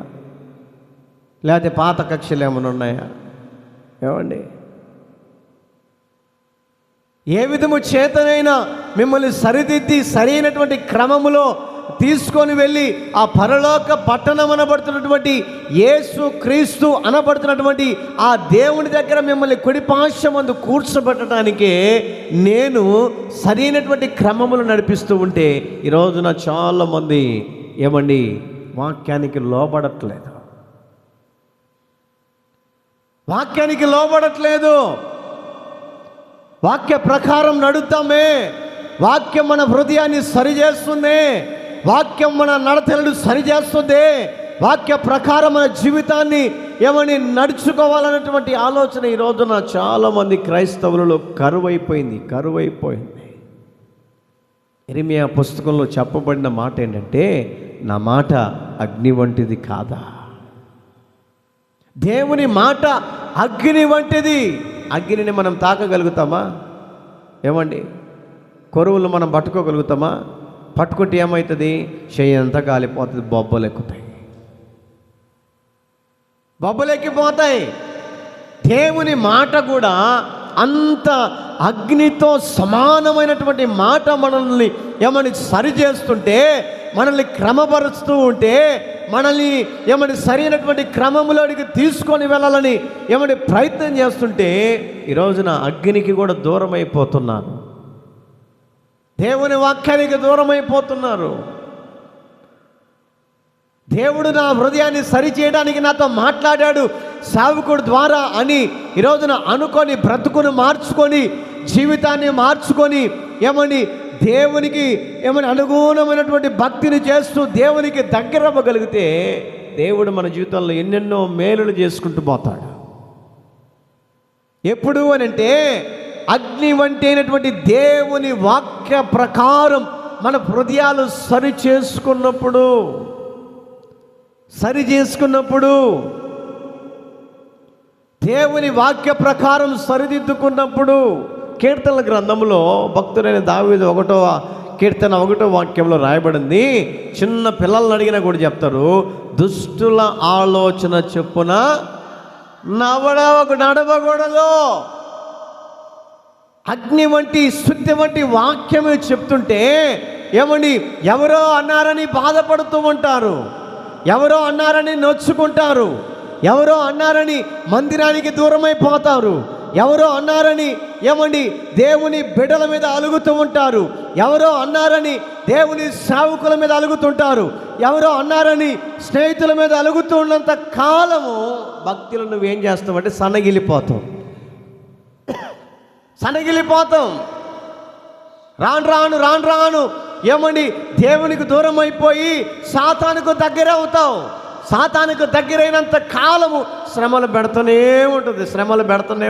లేకపోతే పాత కక్షలు ఏమైనా ఉన్నాయా? ఏమండి, ఏ విధము చేతనైనా మిమ్మల్ని సరిదిద్ది సరైనటువంటి క్రమములో తీసుకొని వెళ్ళి ఆ పరలోక పట్టణం అనబడుతున్నటువంటి యేసు క్రీస్తు అనబడుతున్నటువంటి ఆ దేవుని దగ్గర మిమ్మల్ని కుడిపార్శ్వమందు కూర్చోబెట్టడానికే నేను సరైనటువంటి క్రమములు నడిపిస్తూ ఉంటే ఈ రోజున చాలామంది ఏమండి వాక్యానికి లోబడట్లేదు, వాక్య ప్రకారం నడుద్దామే, వాక్యం మన హృదయాన్ని సరిచేస్తుంది, వాక్యం మన నడతలను సరిచేస్తుంది, వాక్య ప్రకారం మన జీవితాన్ని ఏమని నడుచుకోవాలన్నటువంటి ఆలోచన ఈ రోజున చాలామంది క్రైస్తవులలో కరువైపోయింది. యెరెమీయా పుస్తకంలో చెప్పబడిన మాట ఏంటంటే, నా మాట అగ్ని వంటిది కాదా? దేవుని మాట అగ్ని వంటిది. అగ్నిని మనం తాకగలుగుతామా? ఏమండి, కొరువులు మనం పట్టుకోగలుగుతామా? పట్టుకుంటే ఏమవుతుంది? చెయ్యి అంతా కాలిపోతుంది, బొబ్బలెక్కిపోతాయి. దేవుని మాట కూడా అంత అగ్నితో సమానమైనటువంటి మాట మనల్ని ఏమని సరి చేస్తుంటే, మనల్ని క్రమపరుస్తూ ఉంటే, మనల్ని ఏమని సరైనటువంటి క్రమంలోనికి తీసుకొని వెళ్ళాలని ఏమని ప్రయత్నం చేస్తుంటే ఈ రోజున అగ్నికి కూడా దూరం అయిపోతున్నారు, దేవుని వాక్యానికి దూరం అయిపోతున్నారు. దేవుడు నా హృదయాన్ని సరి చేయడానికి నాతో మాట్లాడాడు సేవకుడు ద్వారా అని ఈ రోజున అనుకొని బ్రతుకును మార్చుకొని జీవితాన్ని మార్చుకొని ఏమని దేవునికి ఏమని అనుగుణమైనటువంటి భక్తిని చేస్తూ దేవునికి దగ్గర అవ్వగలిగితే దేవుడు మన జీవితంలో ఎన్నెన్నో మేలులు చేసుకుంటూ పోతాడు. ఎప్పుడు అని అంటే అగ్ని వంటి అయినటువంటి దేవుని వాక్య ప్రకారం మన హృదయాలు సరి చేసుకున్నప్పుడు. సరి చేసుకున్నప్పుడు, దేవుని వాక్య ప్రకారం సరిదిద్దుకున్నప్పుడు, కీర్తనల గ్రంథంలో భక్తుడైన దావీదు 1వ కీర్తన 1వ వాక్యంలో రాయబడింది. చిన్న పిల్లల్ని అడిగినా కూడా చెప్తారు, దుష్టుల ఆలోచన చొప్పున నడవకూడదు. అగ్ని వంటి శుద్ధి వంటి వాక్యమే చెప్తుంటే ఏమని ఎవరో అన్నారని బాధపడుతూ ఉంటారు, ఎవరో అన్నారని నొచ్చుకుంటారు, ఎవరో అన్నారని మందిరానికి దూరమైపోతారు, ఎవరో అన్నారని ఏమండి దేవుని బిడ్డల మీద అలుగుతూ ఉంటారు, ఎవరో అన్నారని దేవుని సేవకుల మీద అలుగుతుంటారు, ఎవరో అన్నారని స్నేహితుల మీద అలుగుతూ ఉన్నంత కాలము భక్తులు నువ్వేం చేస్తావంటే సన్నగిలిపోతాం. రాను రాను ఏమండి దేవునికి దూరం అయిపోయి సాతానుకు దగ్గర అవుతావు. సాతానుకు దగ్గరైనంత కాలము శ్రమలు పెడుతూనే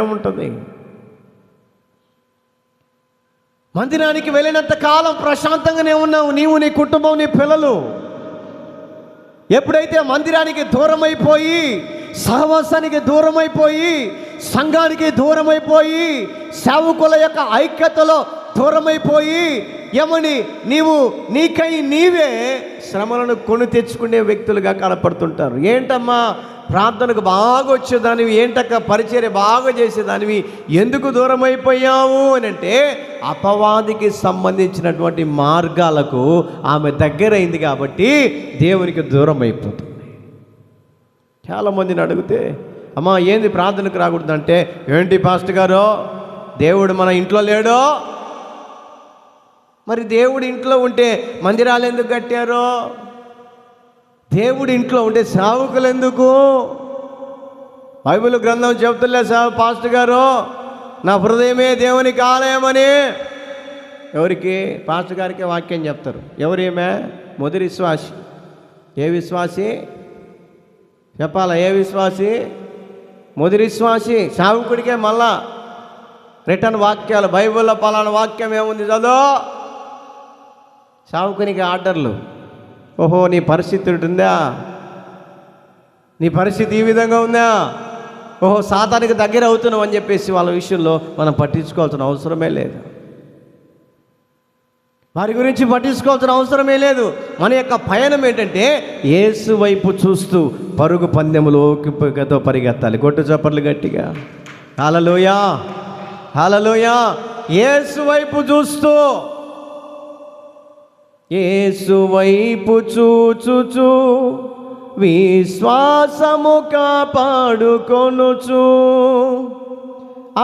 ఉంటుంది. మందిరానికి వెళ్ళినంత కాలం ప్రశాంతంగానే ఉన్నావు నీవు, నీ కుటుంబం, నీ పిల్లలు. ఎప్పుడైతే మందిరానికి దూరమైపోయి, సహవాసానికి దూరమైపోయి, సంఘానికి దూరమైపోయి, సేవకుల యొక్క ఐక్యతలో దూరమైపోయి ఏమని నీకై నీవే శ్రమలను కొని తెచ్చుకునే వ్యక్తులుగా కనపడుతుంటారు. ఏంటమ్మా ప్రార్థనకు బాగా వచ్చేదానివి, ఏంటక్క పరిచర్య బాగా చేసేదానివి, ఎందుకు దూరం అయిపోయావు అని అంటే అపవాదికి సంబంధించినటువంటి మార్గాలకు ఆమె దగ్గరైంది కాబట్టి దేవునికి దూరం అయిపోతుంది. చాలామందిని అడిగితే అమ్మా ఏంది ప్రార్థనకు రాకూడదంటే, ఏంటి పాస్టర్ గారు దేవుడు మన ఇంట్లో లేడో? మరి దేవుడు ఇంట్లో ఉంటే మందిరాలు ఎందుకు కట్టారో? దేవుడి ఇంట్లో ఉంటే సేవకులు ఎందుకు? బైబిల్ గ్రంథం చెబుతులే పాస్టర్ గారు నా హృదయమే దేవునికి ఆలయమని. ఎవరికి? పాస్టర్ గారికి వాక్యం చెప్తారు. ఎవరేమే? మొదటి విశ్వాసి. ఏ విశ్వాసి చెప్పాలా? ఏ విశ్వాసి? మొదటి విశ్వాసి. సేవకుడికే మళ్ళా రిటర్న్ వాక్యాలు, బైబిల్లో పలానా వాక్యం ఏముంది చదువు. సేవకునికి ఆర్డర్లు. ఓహో నీ పరిస్థితి ఉందా, నీ పరిస్థితి ఈ విధంగా ఉందా, ఓహో సాతానికి దగ్గర అవుతున్నావు అని చెప్పేసి వాళ్ళ విషయంలో మనం పట్టించుకోవాల్సిన అవసరమే లేదు. వారి గురించి పట్టించుకోవాల్సిన అవసరమే లేదు. మన యొక్క పయనం ఏంటంటే యేసు వైపు చూస్తూ పరుగు పందెములోకి పరిగెత్తాలి. కొట్టు చప్పట్లు గట్టిగా. హల్లెలూయా, హల్లెలూయా. యేసు వైపు చూస్తూ, యేసు వైపు చూచుచు విశ్వాసము కాపాడుకొనుచు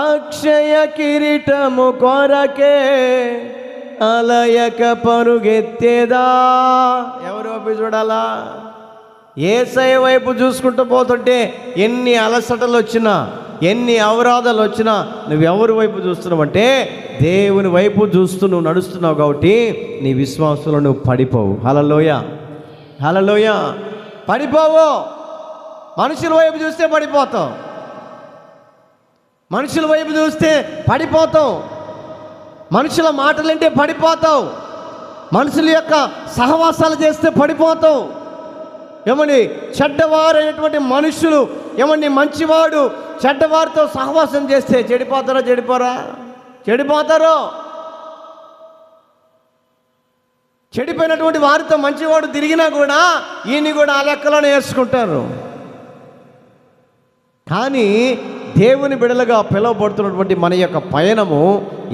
అక్షయ కిరీటము కొరకే అలయక పరుగెత్తేదా. ఎవరి వైపు చూడాలా? యేసయ్య వైపు చూసుకుంటూ పోతుంటే ఎన్ని అలసటలు వచ్చినా, ఎన్ని అవరోధాలు వచ్చినా నువ్వెవరి వైపు చూస్తున్నావంటే దేవుని వైపు చూస్తూ నువ్వు నడుస్తున్నావు కాబట్టి నీ విశ్వాసంలో నువ్వు పడిపోవు. హల్లెలూయా, హల్లెలూయా. పడిపోవు. మనుషుల వైపు చూస్తే పడిపోతావు, మనుషుల వైపు చూస్తే పడిపోతావు, మనుషుల మాటలంటే పడిపోతావు, మనుషుల యొక్క సహవాసాలు చేస్తే పడిపోతావు. ఏమని చెడ్డవారైనటువంటి మనుషులు, ఏమని మంచివాడు చెడ్డవారితో సహవాసం చేస్తే చెడిపోతారు. చెడిపోయినటువంటి వారితో మంచివాడు తిరిగినా కూడా ఈయన్ని కూడా ఆ లెక్కలోనే వేసుకుంటారు. కానీ దేవుని బిడలుగా పిలువబడుతున్నటువంటి మన యొక్క పయనము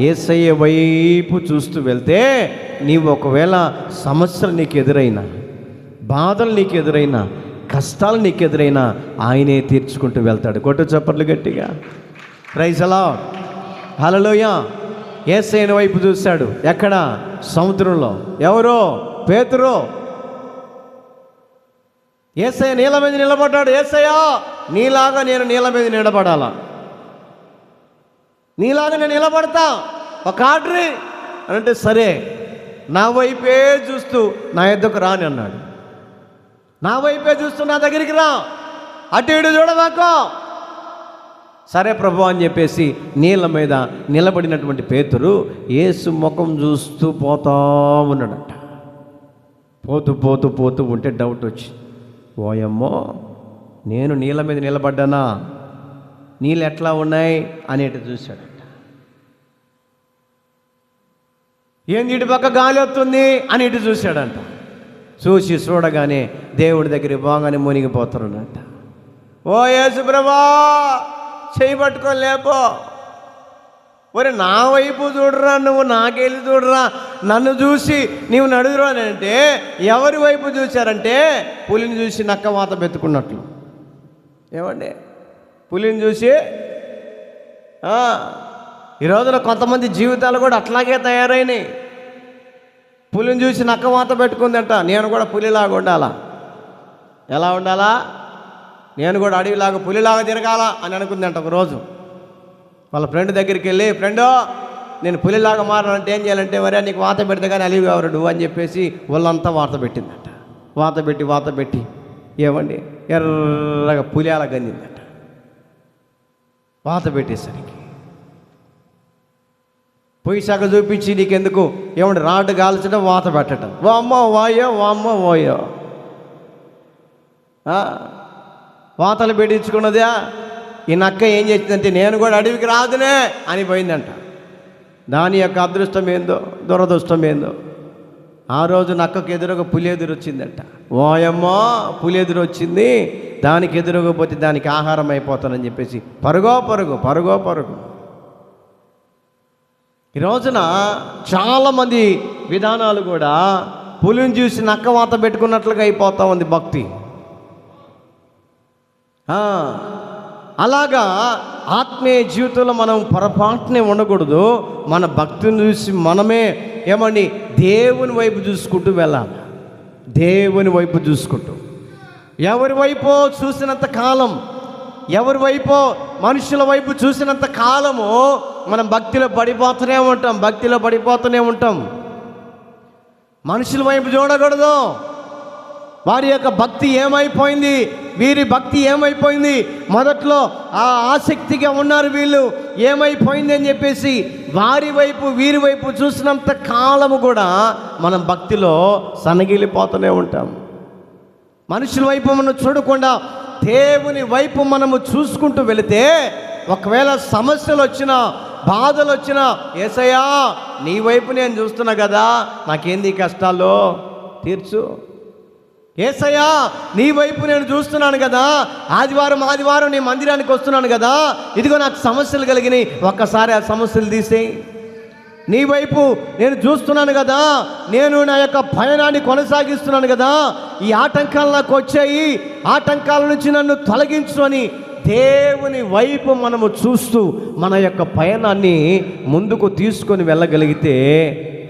యేసయ్య వైపు చూస్తూ వెళ్తే నీవు ఒకవేళ సమస్యలు నీకు ఎదురైనా, బాధలు నీకు ఎదురైనా, కష్టాలు నీకు ఎదురైనా ఆయనే తీర్చుకుంటూ వెళ్తాడు. కొట్టు చప్పట్లు గట్టిగా. ప్రైజ్ అలార్డ్, హల్లెలూయా. యేసయ్య వైపు చూశాడు. ఎక్కడ? సముద్రంలో. ఎవరో? పేతురు. యేసయ్య నీళ్ళ మీద నిలబడ్డాడు. యేసయ్య నీలాగా నేను నీళ్ళ మీద నిలబడాలా, నీలాగా నేను నిలబడతా, ఒక ఆర్డర్ అంటే సరే నా వైపే చూస్తూ నా యొద్దకు రాని అన్నాడు. నా వైపే చూస్తూ నా దగ్గరికి రా, అటు ఇటు చూడవాకో. సరే ప్రభు అని చెప్పేసి నీళ్ళ మీద నిలబడినటువంటి పేతురు యేసు ముఖం చూస్తూ పోతా ఉన్నాడట. పోతూ ఉంటే డౌట్ వచ్చి ఓయమ్మో, నేను నీళ్ళ మీద నిలబడ్డానా, నీళ్ళు ఎట్లా ఉన్నాయి అనేటి చూశాడంట. ఏంది ఇటు పక్క గాలి వస్తుంది అని ఇటు చూశాడంట. చూడగానే దేవుడి దగ్గరికి పోగానే మునిగిపోతున్నాడంట. ఓ యేసు ప్రభువా, చేయి పట్టుకొని లేపో. ఒరే, నా వైపు చూడరా, నువ్వు నాకెళ్ళి చూడరా, నన్ను చూసి నీవు నడుదురు అని అంటే ఎవరి వైపు చూశారంటే పులిని చూసి నక్క వాత పెట్టుకున్నట్లు. ఏమండి, పులిని చూసి ఈ రోజున కొంతమంది జీవితాలు కూడా అట్లాగే తయారైనాయి. పులిని చూసి నక్క వాత పెట్టుకుందంట. నేను కూడా పులిలాగా ఉండాలా? ఎలా ఉండాలా? నేను కూడా అడవిలాగా పులిలాగా తిరగాల అని అనుకుందంట. ఒకరోజు వాళ్ళ ఫ్రెండ్ దగ్గరికి వెళ్ళి, ఫ్రెండో నేను పులిలాగా మారాలంటే ఏం చేయాలంటే, మరే నీకు వాత పెడితే కానీ అలివి కావరడు అని చెప్పేసి వాళ్ళంతా వాత పెట్టిందట. వాత పెట్టి ఏమండి ఎర్రగా పులి అలా గందిందట. వాత పెట్టేసరికి పొయ్యి సగ చూపించి నీకెందుకు ఏమంటే రాడ్ కాల్చడం, వాత పెట్టడం. వామ్మో వాయో వాతలు పెట్టించుకున్నదా. ఈ నక్క ఏం చేసిందంటే నేను కూడా అడవికి రాదునే అని పోయిందంట. దాని యొక్క అదృష్టం ఏందో దురదృష్టం ఏందో, ఆ రోజు నక్కకు ఎదురుగా పులి ఎదురు వచ్చిందంట. ఓయమ్మో, పులి ఎదురు వచ్చింది, దానికి ఎదురుగపోతే దానికి ఆహారం అయిపోతానని చెప్పేసి పరుగో. ఈ రోజున చాలామంది విధానాలు కూడా పులిని చూసి నక్క వాత పెట్టుకున్నట్లుగా అయిపోతా ఉంది భక్తి. అలాగా ఆత్మీయ జీవితంలో మనం పొరపాటునే ఉండకూడదు. మన భక్తిని చూసి మనమే ఏమండి దేవుని వైపు చూసుకుంటూ వెళ్ళాలి. దేవుని వైపు చూసుకుంటూ, ఎవరి వైపు చూసినంత కాలం, ఎవరి వైపు మనుషుల వైపు చూసినంత కాలము మనం భక్తిలో పడిపోతూనే ఉంటాం. మనుషుల వైపు చూడకూడదు. వారి యొక్క భక్తి ఏమైపోయింది, వీరి భక్తి ఏమైపోయింది, మొదట్లో ఆ ఆసక్తిగా ఉన్నారు వీళ్ళు, ఏమైపోయింది అని చెప్పేసి వారి వైపు వీరి వైపు చూసినంత కాలము కూడా మనం భక్తిలో సన్నగిలిపోతూనే ఉంటాం. మనుషుల వైపు మనం చూడకుండా దేవుని వైపు మనము చూసుకుంటూ వెళితే, ఒకవేళ సమస్యలు వచ్చినా బాధలు వచ్చినా, యేసయ్యా నీ వైపు నేను చూస్తున్నా కదా, నాకేంది కష్టాల్లో తీర్చు. యేసయ్యా నీ వైపు నేను చూస్తున్నాను కదా, ఆదివారం నీ మందిరానికి వస్తున్నాను కదా, ఇదిగో నాకు సమస్యలు కలిగినాయి, ఒక్కసారి ఆ సమస్యలు తీసేయి. నీ వైపు నేను చూస్తున్నాను కదా, నేను నా యొక్క పయనాన్ని కొనసాగిస్తున్నాను కదా, ఈ ఆటంకాలు నాకు వచ్చాయి, ఆటంకాల నుంచి నన్ను తొలగించు అని దేవుని వైపు మనము చూస్తూ మన యొక్క పయనాన్ని ముందుకు తీసుకొని వెళ్ళగలిగితే,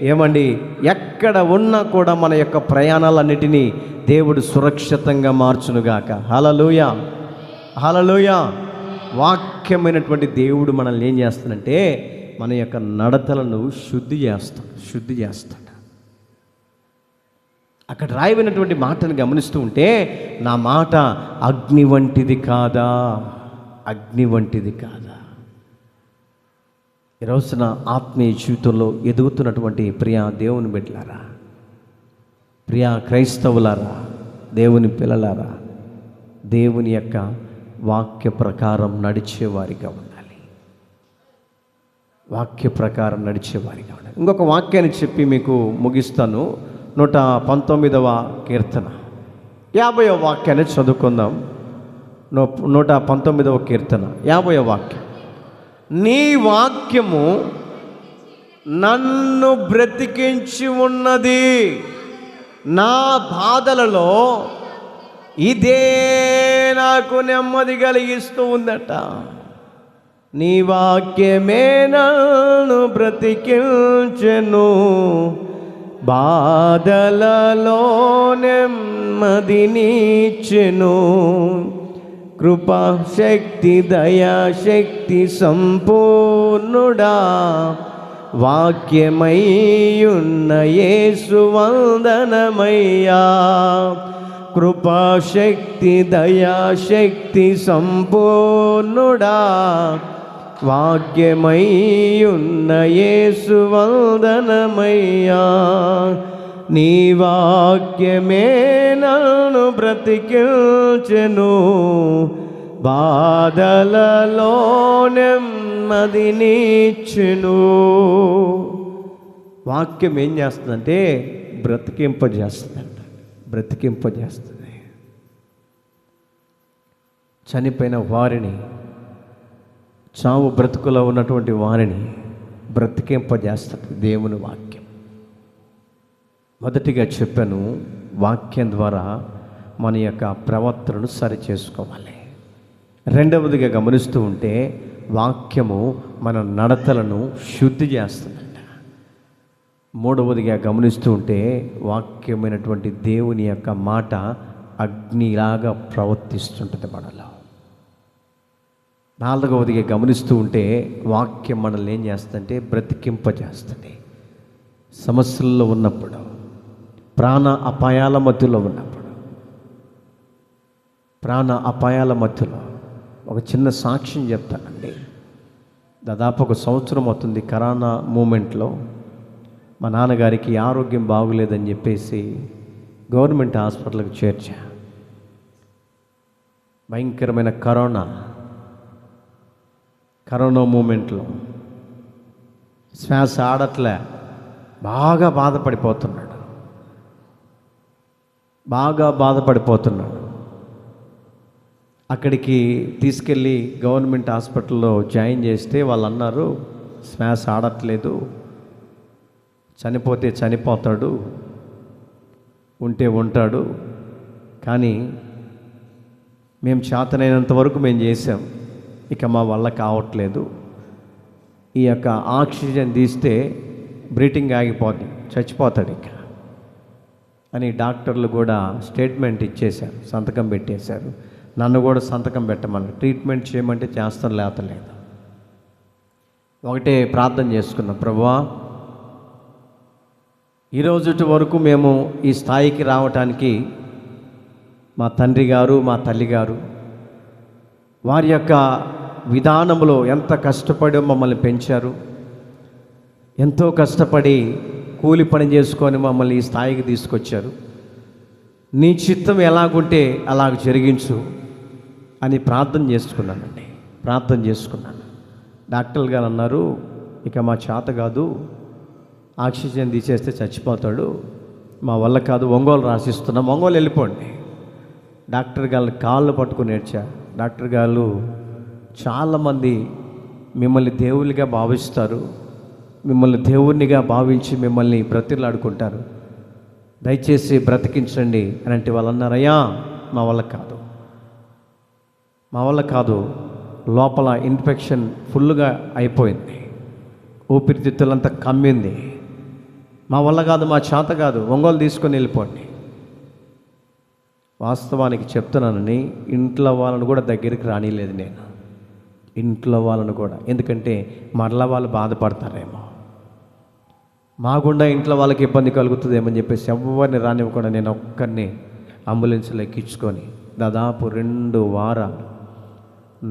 ఏమండి ఎక్కడ ఉన్నా కూడా మన యొక్క ప్రయాణాలన్నిటినీ దేవుడు సురక్షితంగా మార్చునుగాక. హల్లెలూయా. వాక్యమైనటువంటి దేవుడు మనల్ని ఏం చేస్తాడంటే మన యొక్క నడతలను శుద్ధి చేస్తాడు. అక్కడ రాయబడినటువంటి మాటను గమనిస్తూ ఉంటే, నా మాట అగ్ని వంటిది కాదా. ఈ రోజున ఆత్మీయ జీవితంలో ఎదుగుతున్నటువంటి ప్రియా దేవుని బిడ్డలారా, ప్రియా క్రైస్తవులారా, దేవుని పిల్లలారా, దేవుని యొక్క వాక్య ప్రకారం నడిచేవారిగా ఉండాలి. ఇంకొక వాక్యాన్ని చెప్పి మీకు ముగిస్తాను. 119వ కీర్తన 50వ వాక్యాన్ని చదువుకుందాం. 119వ కీర్తన 50వ వాక్యం. నీ వాక్యము నన్ను బ్రతికించి ఉన్నది, నా బాధలలో ఇదే నాకు నెమ్మది కలిగిస్తూ ఉందట. నీ వాక్యమే నన్ను బ్రతికించెను, బాధలలో నెమ్మదినిచ్చెను. కృపాశక్తి దయాశక్తి సంపూర్ణుడా, వాక్యమయ్యున్న యేసు వందనమయ్యా. కృపాశక్తి దయాశక్తి సంపూర్ణుడా, వాక్యమయ్యున్న యేసు వందనమయ్యా. నీ వాక్యమే నన్ను బ్రతికించెను, బాధలలో నెమ్మదినిచ్చెను. వాక్యం ఏం చేస్తుందంటే బ్రతికింపజేస్తుందంట, బ్రతికింపజేస్తుంది. చనిపోయిన వారిని, చావు బ్రతుకులో ఉన్నటువంటి వారిని బ్రతికింపజేస్తుంది దేవుని వాక్యం. మొదటిగా చెప్పాను, వాక్యం ద్వారా మన యొక్క ప్రవర్తనను సరి చేసుకోవాలి. రెండవదిగా గమనిస్తూ ఉంటే వాక్యము మన నడతలను శుద్ధి చేస్తుందంట. మూడవదిగా గమనిస్తూ ఉంటే వాక్యమైనటువంటి దేవుని యొక్క మాట అగ్నిలాగా ప్రవర్తిస్తుంటుంది మనలో. నాలుగవదిగా గమనిస్తూ ఉంటే వాక్యం మనల్ని ఏం చేస్తుందంటే బ్రతికింపజేస్తుంది. సమస్యల్లో ఉన్నప్పుడు, ప్రాణ అపాయాల మధ్యలో ఉన్నప్పుడు, ప్రాణ అపాయాల మధ్యలో ఒక చిన్న సాక్ష్యం చెప్తానండి. దాదాపు 1 సంవత్సరం అవుతుంది. కరోనా మూమెంట్లో మా నాన్నగారికి ఆరోగ్యం బాగులేదని చెప్పేసి గవర్నమెంట్ హాస్పిటల్కి చేర్చా. భయంకరమైన కరోనా మూమెంట్లో శ్వాస ఆడట్లే, బాగా బాధపడిపోతున్నాడు. అక్కడికి తీసుకెళ్ళి గవర్నమెంట్ హాస్పిటల్లో జాయిన్ చేస్తే వాళ్ళు అన్నారు, శ్వాస ఆడట్లేదు, చనిపోతే చనిపోతాడు, ఉంటే ఉంటాడు, కానీ మేము చేతనైనంత వరకు మేము చేసాం, ఇక మా వల్ల కావట్లేదు, ఈ యొక్క ఆక్సిజన్ తీస్తే బ్రీతింగ్ ఆగిపోద్ది, చచ్చిపోతాడు ఇక అని డాక్టర్లు కూడా స్టేట్మెంట్ ఇచ్చేశారు, సంతకం పెట్టేశారు. నన్ను కూడా సంతకం పెట్టమన్నారు. ట్రీట్మెంట్ చేయమంటే చేస్తాను, లేతలేదు. ఒకటే ప్రార్థన చేసుకున్నాం, ప్రభువా ఈరోజుటి వరకు మేము ఈ స్థాయికి రావటానికి మా తండ్రి గారు, మా తల్లి గారు వారి యొక్క విధానంలో ఎంత కష్టపడి మమ్మల్ని పెంచారు, ఎంతో కష్టపడి కూలి పని చేసుకొని మమ్మల్ని ఈ స్థాయికి తీసుకొచ్చారు. నీ చిత్తం ఎలాగుంటే అలాగ జరిగించు అని ప్రార్థన చేసుకున్నాను. డాక్టర్ గారు అన్నారు, ఇక మా చేత కాదు, ఆక్సిజన్ తీసేస్తే చచ్చిపోతాడు, మా వల్ల కాదు, ఒంగోలు రాసిస్తున్నాం, ఒంగోలు వెళ్ళిపోండి. డాక్టర్ గారు కాళ్ళు పట్టుకుని ఏడ్చా. డాక్టర్ గారు చాలామంది మిమ్మల్ని దేవునిగా భావిస్తారు, మిమ్మల్ని దేవునిగా భావించి మిమ్మల్ని బ్రతిలాడుకుంటారు, దయచేసి బ్రతికించండి అని అంటే వాళ్ళు అన్నారు, అయ్యా మా వల్ల కాదు, లోపల ఇన్ఫెక్షన్ ఫుల్గా అయిపోయింది, ఊపిరితిత్తులంతా కమ్మింది, మా వల్ల కాదు, మా చేత కాదు, ఒంగోలు తీసుకొని వెళ్ళిపోండి. వాస్తవానికి చెప్తున్నానని ఇంట్లో వాళ్ళను కూడా దగ్గరికి రానిలేదు నేను, ఇంట్లో వాళ్ళను కూడా. ఎందుకంటే మరలా వాళ్ళు బాధపడతారేమో, మా గుండా ఇంట్లో వాళ్ళకి ఇబ్బంది కలుగుతుందేమని చెప్పేసి ఎవరిని రానివ్వకుండా నేను ఒక్కరిని అంబులెన్స్లో ఎక్కించుకొని దాదాపు 2 వారాలు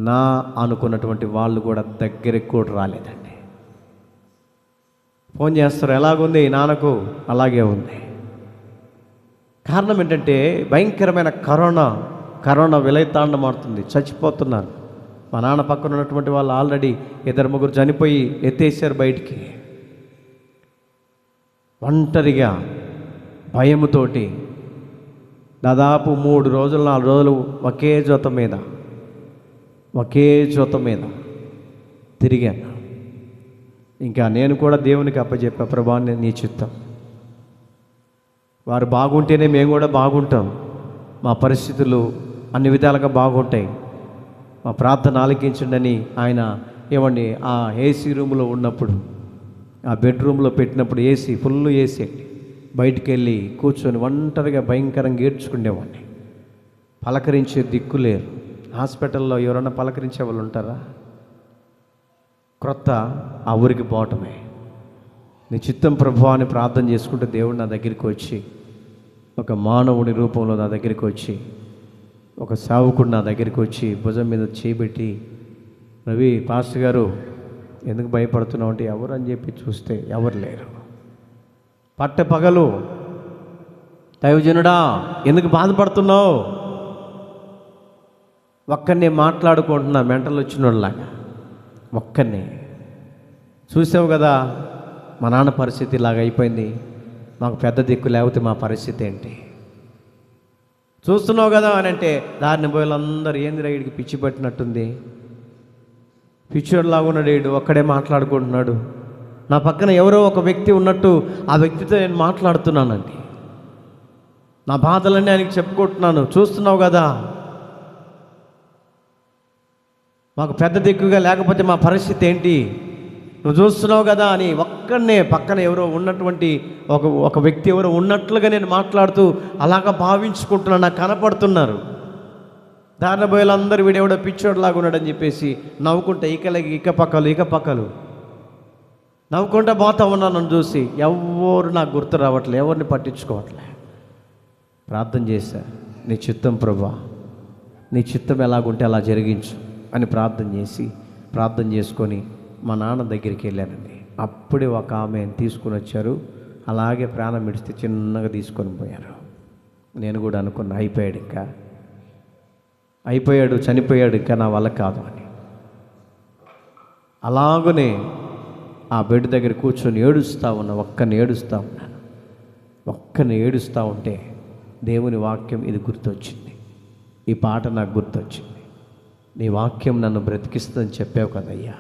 నా అనుకున్నటువంటి వాళ్ళు కూడా దగ్గరికి కూడా రాలేదండి. ఫోన్ చేస్తారు, ఎలాగుంది నాన్నకు? అలాగే ఉంది. కారణం ఏంటంటే భయంకరమైన కరోనా విలయతాండమాడుతుంది, చచ్చిపోతున్నారు. మా నాన్న పక్కన ఉన్నటువంటి వాళ్ళు ఆల్రెడీ 2-3 చనిపోయి ఎత్తేసారు బయటికి. ఒంటరిగా భయముతోటి దాదాపు 3 రోజులు 4 రోజులు ఒకే జోత మీద తిరిగాను. ఇంకా నేను కూడా దేవునికి అప్పచెప్పా, ప్రభా నీ చిత్తం, వారు బాగుంటేనే మేము కూడా బాగుంటాం, మా పరిస్థితులు అన్ని విధాలుగా బాగుంటాయి, మా ప్రార్థన ఆలకించండి. ఆయన ఏమండి ఆ ఏసీ రూమ్లో ఉన్నప్పుడు, ఆ బెడ్రూమ్లో పెట్టినప్పుడు ఫుల్ ఏసీ బయటికి వెళ్ళి కూర్చొని ఒంటరిగా భయంకరంగా ఏడ్చుకునేవాడిని. పలకరించే దిక్కు లేరు. హాస్పిటల్లో ఎవరైనా పలకరించే వాళ్ళు ఉంటారా? క్రొత్త ఆ ఊరికి పోవటమే. నీ చిత్తం ప్రభువా అని ప్రార్థన చేసుకుంటే దేవుడు నా దగ్గరికి వచ్చి, ఒక మానవుడి రూపంలో నా దగ్గరికి వచ్చి, ఒక సేవకుడు నా దగ్గరికి వచ్చి భుజం మీద చేయబెట్టి, రవి పాస్టర్ గారు ఎందుకు భయపడుతున్నావు అంటే ఎవరు అని చెప్పి చూస్తే ఎవరు లేరు. పట్టపగలు దైవజనుడా ఎందుకు బాధపడుతున్నావు? ఒక్కనే మాట్లాడుకుంటున్నా మెంటలు వచ్చినోళ్ళలాగా. ఒక్కనే చూసావు కదా, మా నాన్న పరిస్థితి ఇలాగ అయిపోయింది, మాకు పెద్ద దిక్కు లేకపోతే మా పరిస్థితి ఏంటి? చూస్తున్నావు కదా అని అంటే దారిని పోయేళ్ళందరూ ఏంది రైడ్కి పిచ్చి పట్టినట్టుంది, పిచ్చోడ్లాగా ఉన్నాడు వీడు, ఒక్కడే మాట్లాడుకుంటున్నాడు. నా పక్కన ఎవరో ఒక వ్యక్తి ఉన్నట్టు ఆ వ్యక్తితో నేను మాట్లాడుతున్నానండి, నా బాధలన్నీ ఆయనకి చెప్పుకుంటున్నాను. చూస్తున్నావు కదా, మాకు పెద్ద దిక్కుగా లేకపోతే మా పరిస్థితి ఏంటి, నువ్వు చూస్తున్నావు కదా అని ఒక్కడనే పక్కన ఎవరో ఉన్నటువంటి ఒక వ్యక్తి ఎవరో ఉన్నట్లుగా నేను మాట్లాడుతూ అలాగా భావించుకుంటున్నాను, నాకు కనపడుతున్నారు. దారిన పోయేలందరూ వీడెవడో పిచ్చోడ్లాగా ఉన్నాడని చెప్పేసి నవ్వుకుంటా ఇక పక్కలు నవ్వుకుంటా పోతా ఉన్నాను. నన్ను చూసి ఎవరు నాకు గుర్తు రావట్లే, ఎవరిని పట్టించుకోవట్లే. ప్రార్థన చేశా, నీ చిత్తం ప్రభువా, నీ చిత్తం ఎలాగుంటే అలా జరిగించు అని ప్రార్థన చేసుకొని మా నాన్న దగ్గరికి వెళ్ళానండి. అప్పుడే ఒక ఆమె తీసుకుని వచ్చారు, అలాగే ప్రాణం విడిస్తే చిన్నగా తీసుకొని పోయారు. నేను కూడా అనుకున్నా అయిపోయాడు చనిపోయాడు, ఇంకా నా వల్ల కాదు అని. అలాగనే ఆ బెడ్ దగ్గర కూర్చొని ఏడుస్తూ ఉంటే దేవుని వాక్యం ఇది గుర్తొచ్చింది, ఈ పాట నాకు గుర్తొచ్చింది. నీ వాక్యం నన్ను బ్రతికిస్తుందని చెప్పావు కదయ్యా,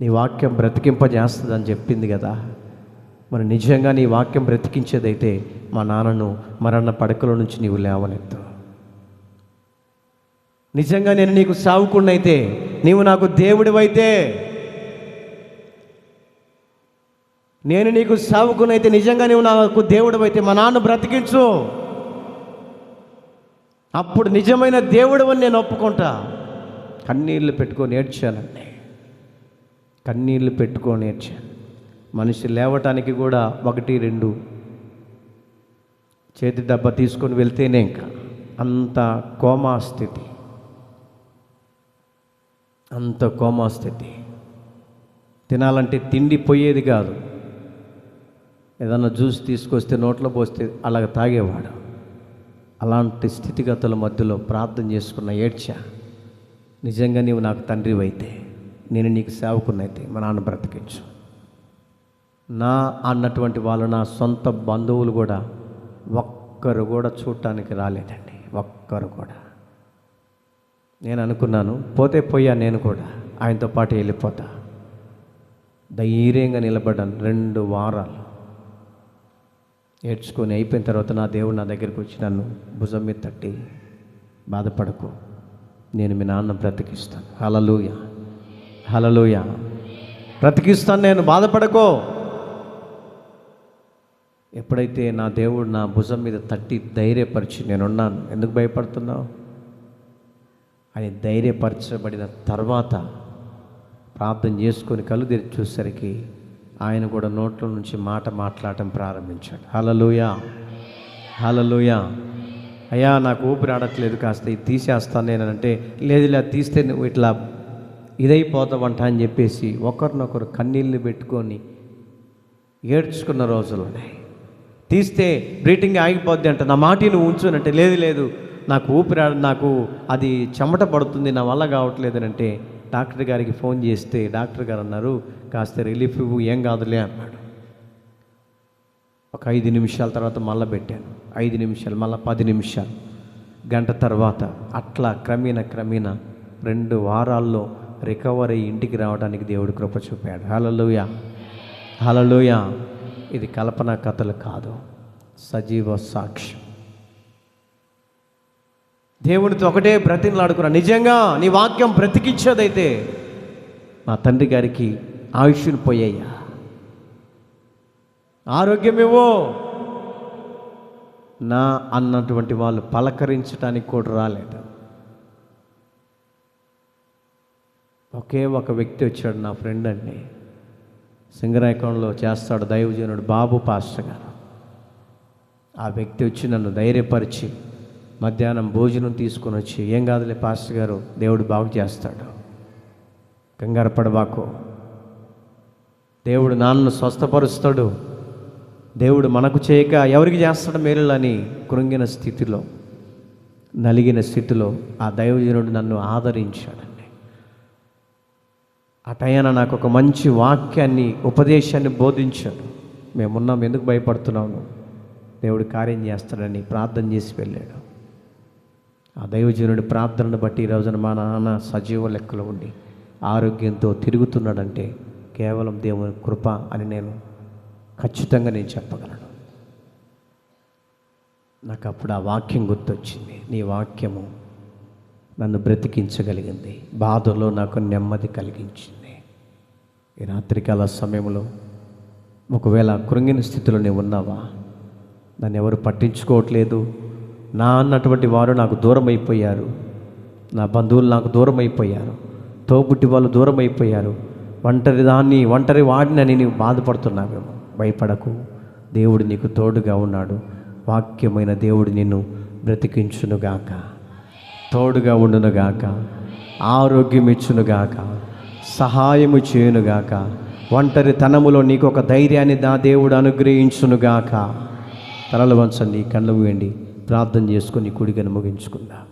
నీ వాక్యం బ్రతికింపజేస్తుందని చెప్పింది కదా, మరి నిజంగా నీ వాక్యం బ్రతికించేదైతే మా నాన్నను మరణ పడకలో నుంచి నీవు లేవనెత్తు. నిజంగా నేను నీకు సావుకున్నైతే, నీవు నాకు దేవుడివైతే, నేను నీకు సావుకునైతే, నిజంగా నీవు నాకు దేవుడివైతే మా నాన్న బ్రతికించు. అప్పుడు నిజమైన దేవుడు అని నేను ఒప్పుకుంటా. కన్నీళ్ళు పెట్టుకొని ఏడ్చానండి, మనిషి లేవటానికి కూడా 1-2 చేతి దెబ్బ తీసుకొని వెళ్తేనే ఇంకా అంత కోమా స్థితి. తినాలంటే తిండి పోయేది కాదు, ఏదన్నా జ్యూస్ తీసుకొస్తే నోట్లో పోస్తే అలాగ తాగేవాడు. అలాంటి స్థితిగతుల మధ్యలో ప్రార్థన చేసుకున్న ఏడ్చా, నిజంగా నీవు నాకు తండ్రివైతే, నేను నీకు సేవకున్నైతే మా నాన్న బ్రతికించు. నా అన్నటువంటి వాళ్ళు, నా సొంత బంధువులు కూడా ఒక్కరు కూడా చూడటానికి రాలేదండి, ఒక్కరు కూడా. నేను అనుకున్నాను పోతే పోయా, నేను కూడా ఆయనతో పాటు వెళ్ళిపోతా. ధైర్యంగా నిలబడ్డాను 2 వారాలు. ఏడ్చుకొని అయిపోయిన తర్వాత నా దేవుడు నా దగ్గరికి వచ్చి నన్ను భుజం మీద తట్టి, బాధపడకు, నేను మీ నాన్న బ్రతికిస్తాను. హల్లెలూయా, బ్రతికిస్తాను నేను, బాధపడకో. ఎప్పుడైతే నా దేవుడు నా భుజం మీద తట్టి ధైర్యపరిచి, నేనున్నాను, ఎందుకు భయపడుతున్నావు అని ధైర్యపరచబడిన తర్వాత ప్రార్థన చేసుకొని కళ్ళు తెరిచి చూసేసరికి ఆయన కూడా నోట్ల నుంచి మాట మాట్లాడటం ప్రారంభించాడు. హల్లెలూయా, అయ్యా నాకు ఊపిరి ఆడట్లేదు, కాస్త ఇది తీసేస్తాను నేనంటే, లేదు ఇలా తీస్తే నువ్వు ఇట్లా ఇదైపోతావంట అని చెప్పేసి ఒకరినొకరు కన్నీళ్ళు పెట్టుకొని ఏడ్చుకున్న రోజులు ఉన్నాయి. తీస్తే బ్రీతింగ్ ఆగిపోద్ది అంట, నా మాట నువ్వు ఉంచునంటే, లేదు నాకు నాకు అది చెమట పడుతుంది, నా వల్ల కావట్లేదు అని అంటే, డాక్టర్ గారికి ఫోన్ చేస్తే డాక్టర్ గారు అన్నారు, కాస్త రిలీఫ్ ఇవ్వు, ఏం కాదులే అన్నాడు. ఒక 5 నిమిషాల తర్వాత మళ్ళీ పెట్టాను, 5 నిమిషాలు, మళ్ళీ 10 నిమిషాలు, గంట తర్వాత అట్లా క్రమేణా 2 వారాల్లో రికవర్ అయ్యి ఇంటికి రావడానికి దేవుడు కృప చూపాడు. హల్లెలూయా. ఇది కల్పనా కథలు కాదు, సజీవ సాక్ష్యం. దేవునితో ఒకటే బ్రతిమలాడుకున్నా, నిజంగా నీ వాక్యం బ్రతికించేదైతే మా తండ్రి గారికి ఆయుష్ను పోయాయ్యా, ఆరోగ్యం ఇవ్వు. నా అన్నటువంటి వాళ్ళు పలకరించడానికి కూడా రాలేదు. ఒకే ఒక వ్యక్తి వచ్చాడు, నా ఫ్రెండ్ అండి, సింగరాయకంలో చేస్తాడు దైవజనుడు బాబు పాస్టర్ గారు. ఆ వ్యక్తి వచ్చి నన్ను ధైర్యపరిచి మధ్యాహ్నం భోజనం తీసుకొని వచ్చి, ఏం కాదులే పాస్టర్ గారు, దేవుడు బాగు చేస్తాడు, కంగారు పడబాకు, దేవుడు నాన్నను స్వస్థపరుస్తాడు, దేవుడు మనకు చేయక ఎవరికి చేస్తాడు మేలులని కృంగిన స్థితిలో, నలిగిన స్థితిలో ఆ దైవజనుడు నన్ను ఆదరించాడండి. ఆ టయాన నాకు ఒక మంచి వాక్యాన్ని, ఉపదేశాన్ని బోధించాడు. మేమున్నాం, ఎందుకు భయపడుతున్నాము, దేవుడు కార్యం చేస్తాడని ప్రార్థన చేసి వెళ్ళాడు. ఆ దైవజనుడి ప్రార్థనను బట్టి ఈ రోజున మా నాన్న సజీవ లెక్కలో ఉండి ఆరోగ్యంతో తిరుగుతున్నాడంటే కేవలం దేవుని కృప అని నేను ఖచ్చితంగా చెప్పగలను. నాకు అప్పుడు ఆ వాక్యం గుర్తొచ్చింది. నీ వాక్యము నన్ను బ్రతికించగలిగింది, బాధలో నాకు నెమ్మది కలిగించింది. ఈ రాత్రికాల సమయంలో ఒకవేళ కృంగిన స్థితిలో నీవు ఉన్నావా, నన్ను ఎవరు పట్టించుకోవట్లేదు, నా అన్నటువంటి వారు నాకు దూరం అయిపోయారు, నా బంధువులు నాకు దూరం అయిపోయారు, తోబుట్టి వాళ్ళు దూరం అయిపోయారు, ఒంటరి వాడినని నీవు బాధపడుతున్నావేమో, భయపడకు. దేవుడు నీకు తోడుగా ఉన్నాడు. వాక్యమైన దేవుడు నిన్ను బ్రతికించునుగాక, తోడుగా ఉండునుగాక, ఆరోగ్యం ఇచ్చునుగాక, సహాయము చేయునుగాక, ఒంటరితనములో నీకు ఒక ధైర్యాన్ని నా దేవుడు అనుగ్రహించునుగాక. తలలు వంచండి, కళ్ళు మూయండి, ప్రార్థన చేసుకొని కూడికను ముగించుకుందాం.